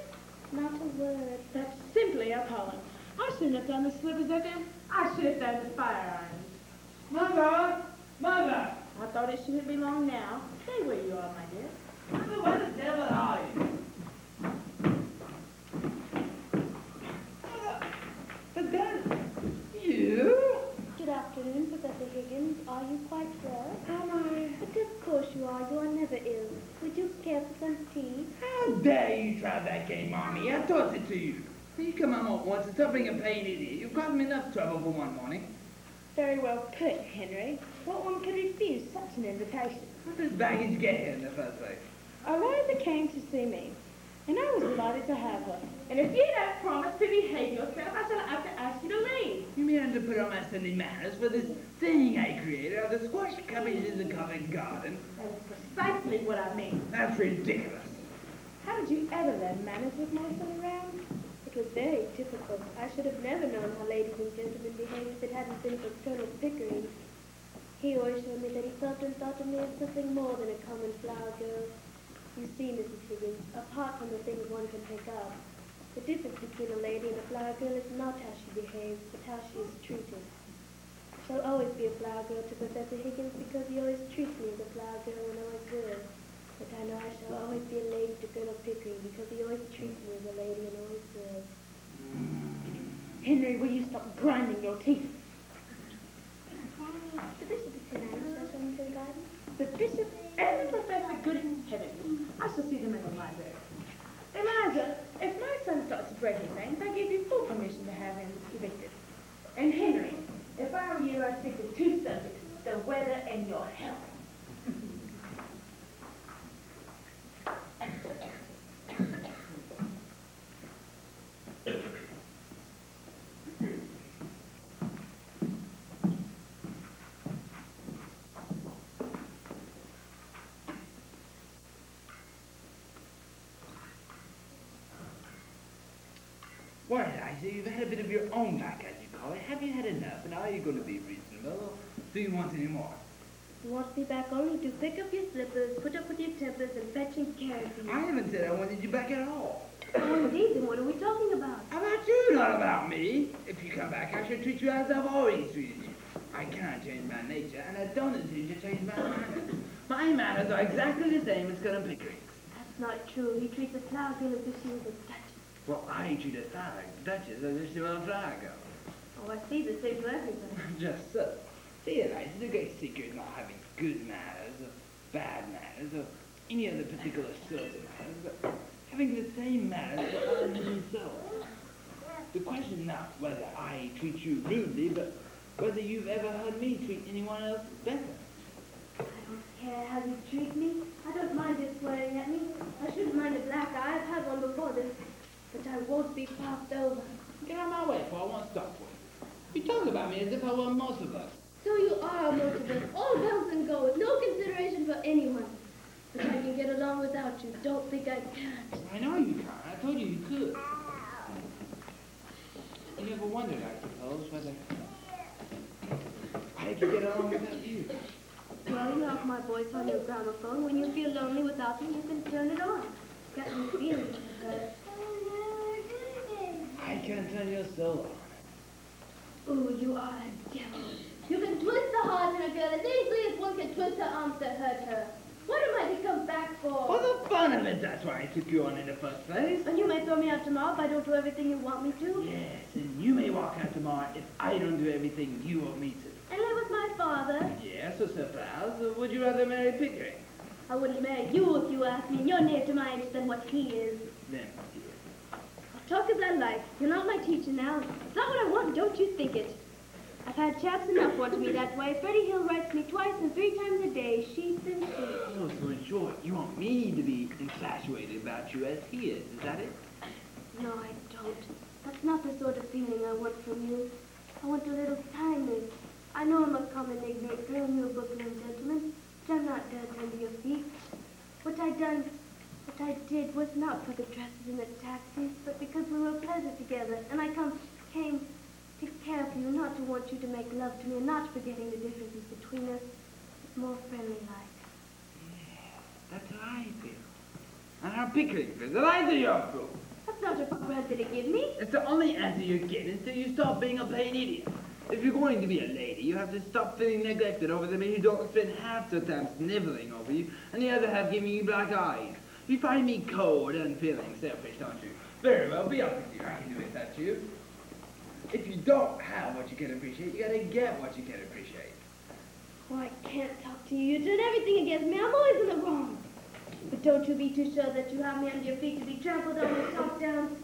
Not a word. That's simply appalling. I shouldn't have done the slippers at them. I should have done the fire irons. Mother! Mother! I thought it shouldn't be long now. Stay where you are, my dear. Mother, where the devil are you? Mother! But then, you? Good afternoon, Professor Higgins. Are you quite well? Am I? But of course you are. You are never ill. Would you care for some tea? How dare you try that game on me? I taught it to you. You come home once and stop being a pain in here. You've caused me enough trouble for one morning. Very well put, Henry. What one could refuse such an invitation? How does baggage get here in the first place? Eliza came to see me, and I was delighted to have her. And if you don't promise to behave yourself, I shall have to ask you to leave. You mean to put on my Sunday manners for this thing I created of the squash cabbages in the covered garden? That's precisely what I mean. That's ridiculous. How did you ever learn manners with my son around? It was very difficult. I should have never known how ladies and gentlemen behave if it hadn't been for Colonel Pickering. He always showed me that he felt and thought of me as something more than a common flower girl. You see, Mrs. Higgins, apart from the things one can pick up, the difference between a lady and a flower girl is not how she behaves, but how she is treated. I shall always be a flower girl to Professor Higgins because he always treats me as a flower girl when I was good. But I know I shall always be a lady to Colonel Pickering because he always treats me as a lady and always good. Henry, will you stop grinding your teeth? The bishop is here now. Shall I show him to the garden? The bishop and the professor, good heavens. I shall see them in the library. Eliza, if my son starts breaking things, I give you full permission to have him evicted. And Henry, if I were you, I'd stick to two subjects, the weather and your health. Well, Eliza, you've had a bit of your own back, as you call it. Have you had enough? And are you going to be reasonable? Or do you want any more? You want me back only to pick up your slippers, put up with your tempers, and fetch and carry for you. I haven't said I wanted you back at all. Oh, indeed, then what are we talking about? About you, not about me. If you come back, I shall treat you as I've always treated you. I cannot change my nature, and I don't intend to change my manners. My manners are exactly the same as Colonel Pickering's. That's not true. He treats a flower girl as if she was a duchess. Well, I treat a duchess as if she were a flower girl. Oh, I see. The same to everybody. Just so. See, Eliza, the great secret is not having good manners, or bad manners, or any other particular sort of manners, but having the same manners for all yourself. The question is not whether I treat you rudely, but whether you've ever heard me treat anyone else better. I don't care how you treat me. I don't mind you swearing at me. I shouldn't mind a black eye. I've had one before this. But I won't be passed over. Get out of my way, for I won't stop for you. You talk about me as if I were most of us. So you are a motivist, all bells and goes, no consideration for anyone. But I can get along without you. Don't think I can't. I know you can't. I told you you could. You never wondered, I suppose, whether I could get along without you. Well, you have my voice on your gramophone. When you feel lonely without me, you can turn it on. Got me feeling it. can't turn your soul on. Ooh, you are a devil. You can twist the heart in a girl as easily as one can twist her arms to hurt her. What am I to come back for? For the fun of it, that's why I took you on in the first place. And you may throw me out tomorrow if I don't do everything you want me to. Yes, and you may walk out tomorrow if I don't do everything you want me to. And live with my father. Yes, so suppose, would you rather marry Pickering? I wouldn't marry you if you asked me, and you're nearer to my age than what he is. Then, dear. I'll talk as I like. You're not my teacher now. It's not what I want, don't you think it. I've had chaps enough wanting me that way. Freddie Hill writes me twice and 3 times a day, sheets and sheets. Oh, so in short, you want me to be infatuated about you as he is that it? No, I don't. That's not the sort of feeling I want from you. I want a little kindness. I know I'm a common ignorant girl and you're a book-learned gentleman, but I'm not dead under your feet. What I did was not for the dresses and the taxis, but because we were pleasant together, and I came to care for you, not to want you to make love to me, and not forgetting the differences between us, but more friendly-like. Yeah, that's how I feel. And how Pickering feels, that I do your fool. That's not a proper answer to give me. It's the only answer you get until you stop being a plain idiot. If you're going to be a lady, you have to stop feeling neglected over the men who don't spend half the time sniveling over you, and the other half giving you black eyes. You find me cold, unfeeling, selfish, don't you? Very well, be up with you. I can do it, that's you. If you don't have what you can appreciate, you gotta get what you can appreciate. Oh, I can't talk to you. You turn everything against me. I'm always in the wrong. But don't you be too sure that you have me under your feet to be trampled on and chopped down.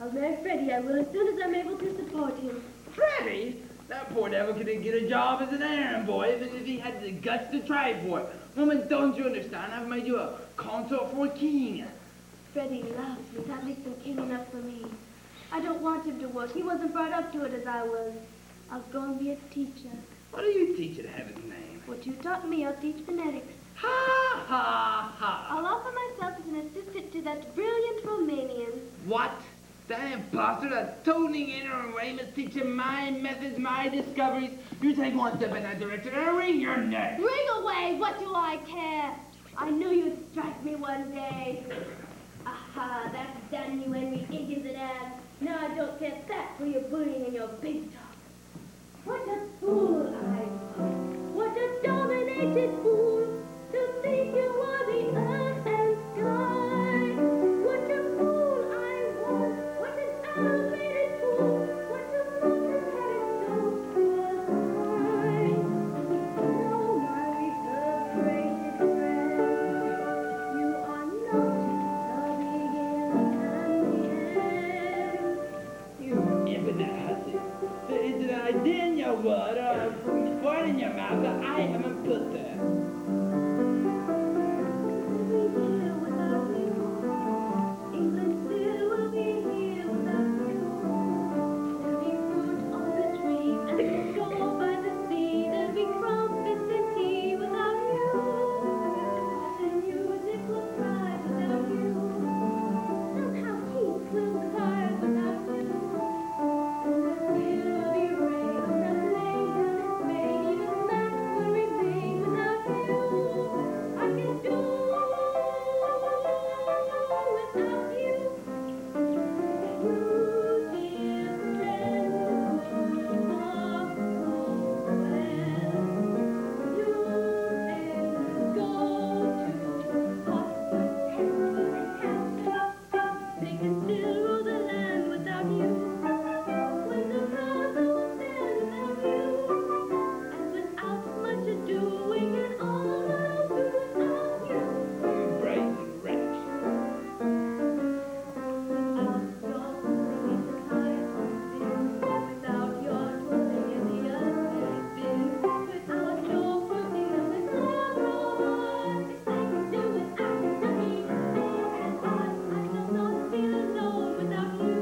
I'll marry Freddie, I will, as soon as I'm able to support him. Freddie? That poor devil couldn't get a job as an errand boy, even if he had the guts to try for it. Woman, don't you understand? I've made you a consort for a king. Freddie loves me. That makes him king enough for me. I don't want him to work. He wasn't brought up to it as I was. I'll go and be a teacher. What do you teach at heaven's name? What you taught me, I'll teach phonetics. Ha, ha, ha. I'll offer myself as an assistant to that brilliant Romanian. What? That imposter, that toning ignoramus teaching my methods, my discoveries. You take one step in that direction and I'll wring your neck. Ring away! What do I care? I knew you'd strike me one day. Aha, that's done you, Henry Higgins and Anne. Now I don't get that for your bullying and your big talk. What a fool I was. What a dominated fool to think you were the earth and sky. What a fool I was. What an elevated fool. What a fool to have it so was I. Oh, my reverberated friend, you are not the beginning and the end. You infinite hussy. There isn't an idea in your word or a word in your mouth that I haven't put there. England still will be here without you. There'll be fruit on the tree and shore by the sea. There'll be crumpets and tea without you. The music will cry without you. Somehow peace will cry without you. And the still will be rain on the land. Maybe even that will remain without you. I can do without you. They can still rule the land without you. When the brother will stand without you. And without much ado, we can all well do without you. Brazen wretch. Without your toiling in the earth's bin, without your putting up the sorrow, I can do without nothing. And I shall not feel alone without you.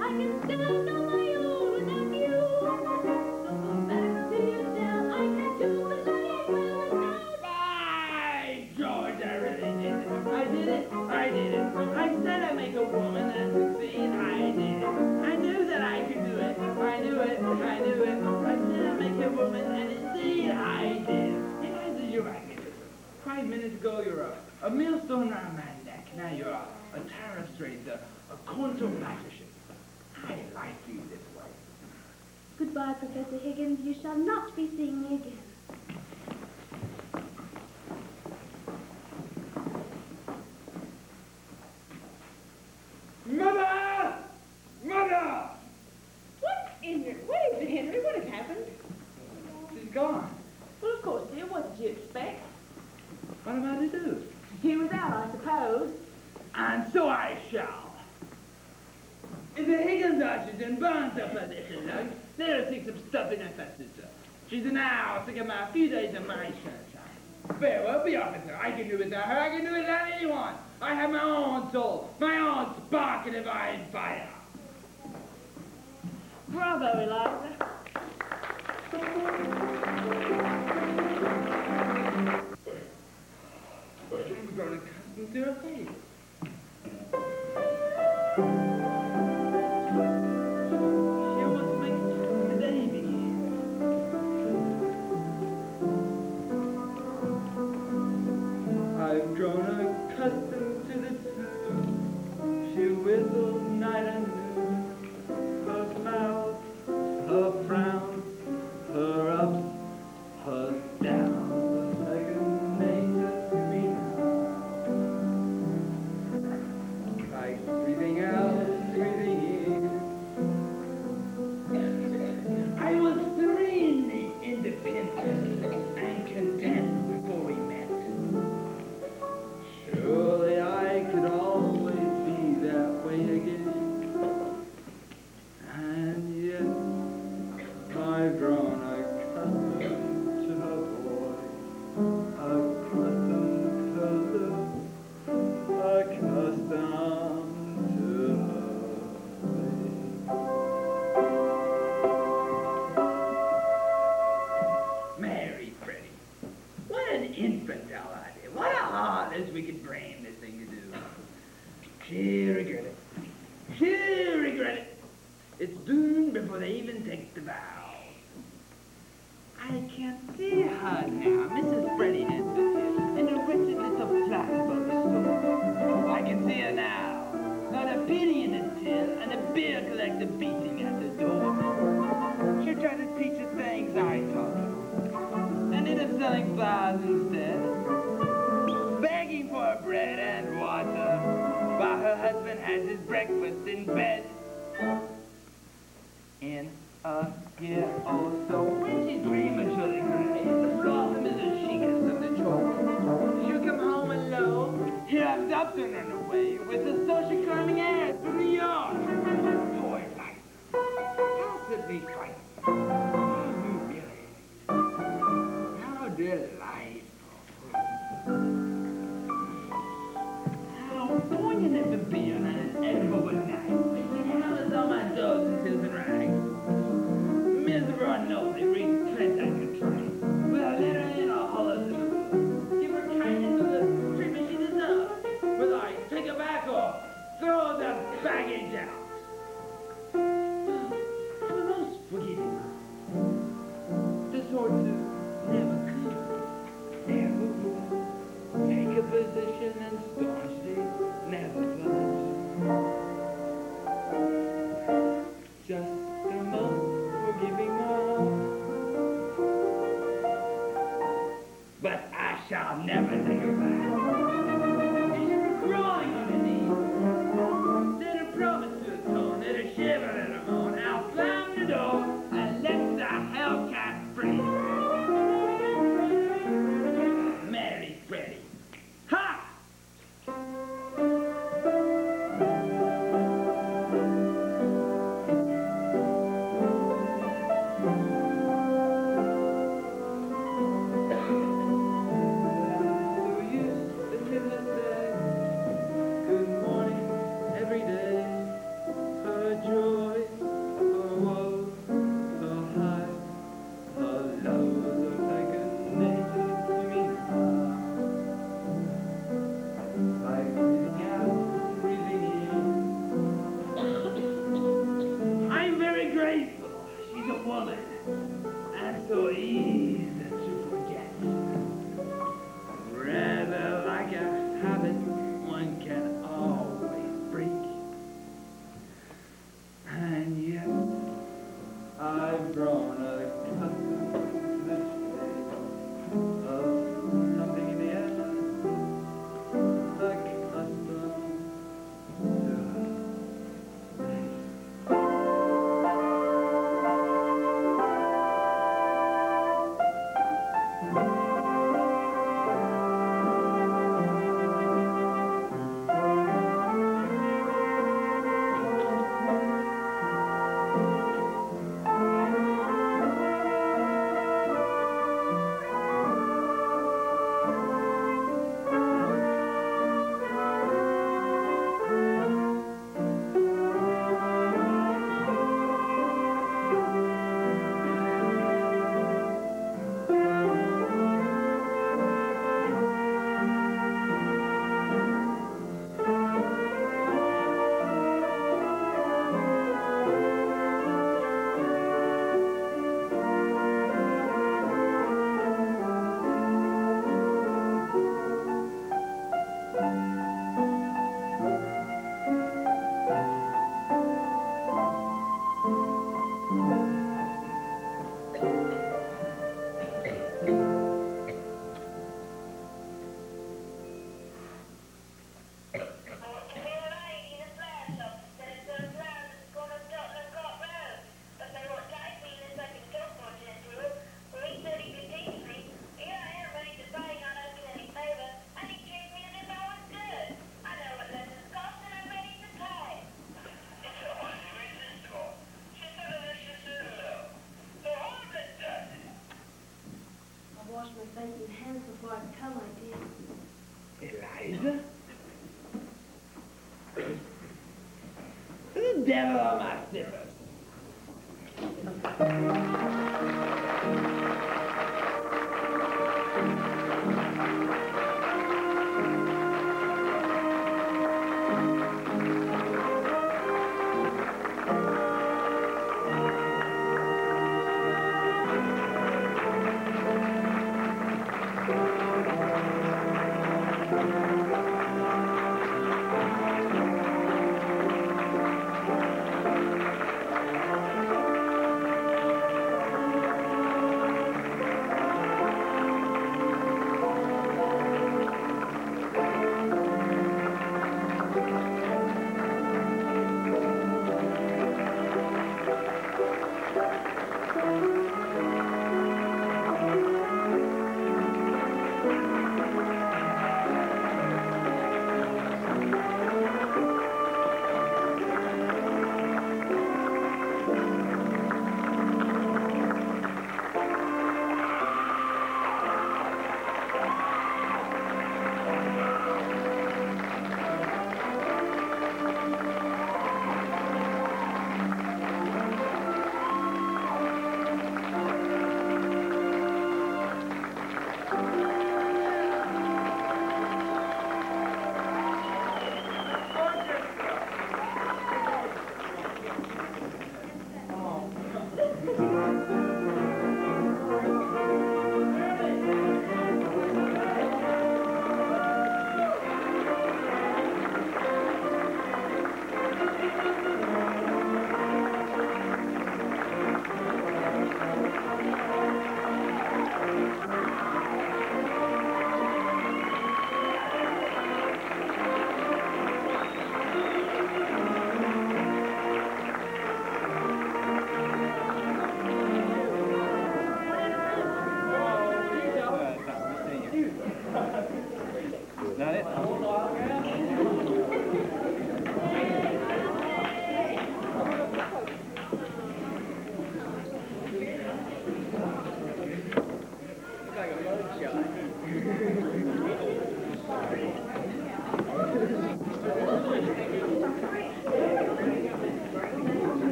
I can stand on my own without you. So go back to your cell. I can do without without. By George, I really did it. I did it. I did it. I said I'd make a woman and succeed. I did it. I knew that I could do it. I knew it. I knew it. I said I'd make a woman, and indeed I did. Eliza, you're magnificent. 5 minutes ago, you're a millstone around my neck. Now you're a terror stranger, a contour battleship. I I feel this way. Goodbye, Professor Higgins. You shall not be seeing me again. Mother! Mother! What is it, Henry? What has happened? She's gone. Well, of course, dear. What did you expect? What am I to do? He was out, I suppose. And so I shall. If the Higgins arches and burns up her little lug, let her take some stuff in her sister. She's an hour to come out a few days of my sunshine. Farewell, be officer. I can do without her. I can do without anyone. I have my own soul, my own spark of divine fire. Bravo, Eliza. We've grown accustomed to her face. She almost makes the day begin. I've grown accustomed to the tune. She whistles night and noon. Her smiles, her frowns, her ups, her downs, second nature to me now. Like breathing out, breathing in. I was serenely independent and content before we met. Surely I could always be that way again. And yet I've grown accustomed to her voice, accustomed to her look, accustomed to her face. Mary, Freddie, what an infantile idea. What a heartless, wicked brain this thing to do. She'll regret it. She'll regret it. It's doomed before they even take the vow. I can see her now, Mrs. Freddie Nesbitt, in a wretched little flat above the store. I can see her now, not a penny in the till, and a beer collector beating at the door. She'll try to teach the things I taught her, and end up selling flowers instead, begging for bread and water, while her husband has his breakfast in bed. In a year or so, when she's prematurely gray, the blossom is as chicest of the choice. She'll come home alone, hear a doctor on the way, with a social climbing ass from New York. Poor life. Possibly quite. Really. How delightful. How poignant it would be on an Edinburgh night. How is all my dogs and tills and rags? Miserable or no, they read print I can try. With a letter in or hollows in the wood. Give her kindness of the treatment she deserves. Will I take her back or throw the baggage out? I'm most forgiving. This ought to never come. Never will. Take a position and staunchly never budge. Just the most forgiving mom. Eliza? The devil on my slippers.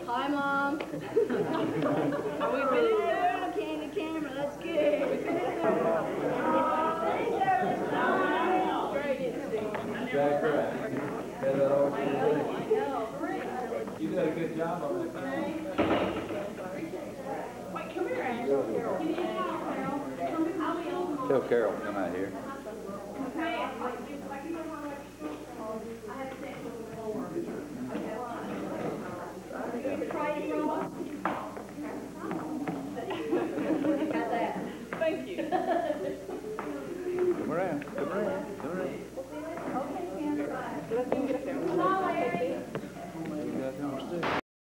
Hi, Mom. We've been in there, looking at the camera. That's good. You did a good job on that. Wait, come here, Ashley. Tell Carol to come out here. Thank you. Come around, come around, come around. Okay, Let's get up there.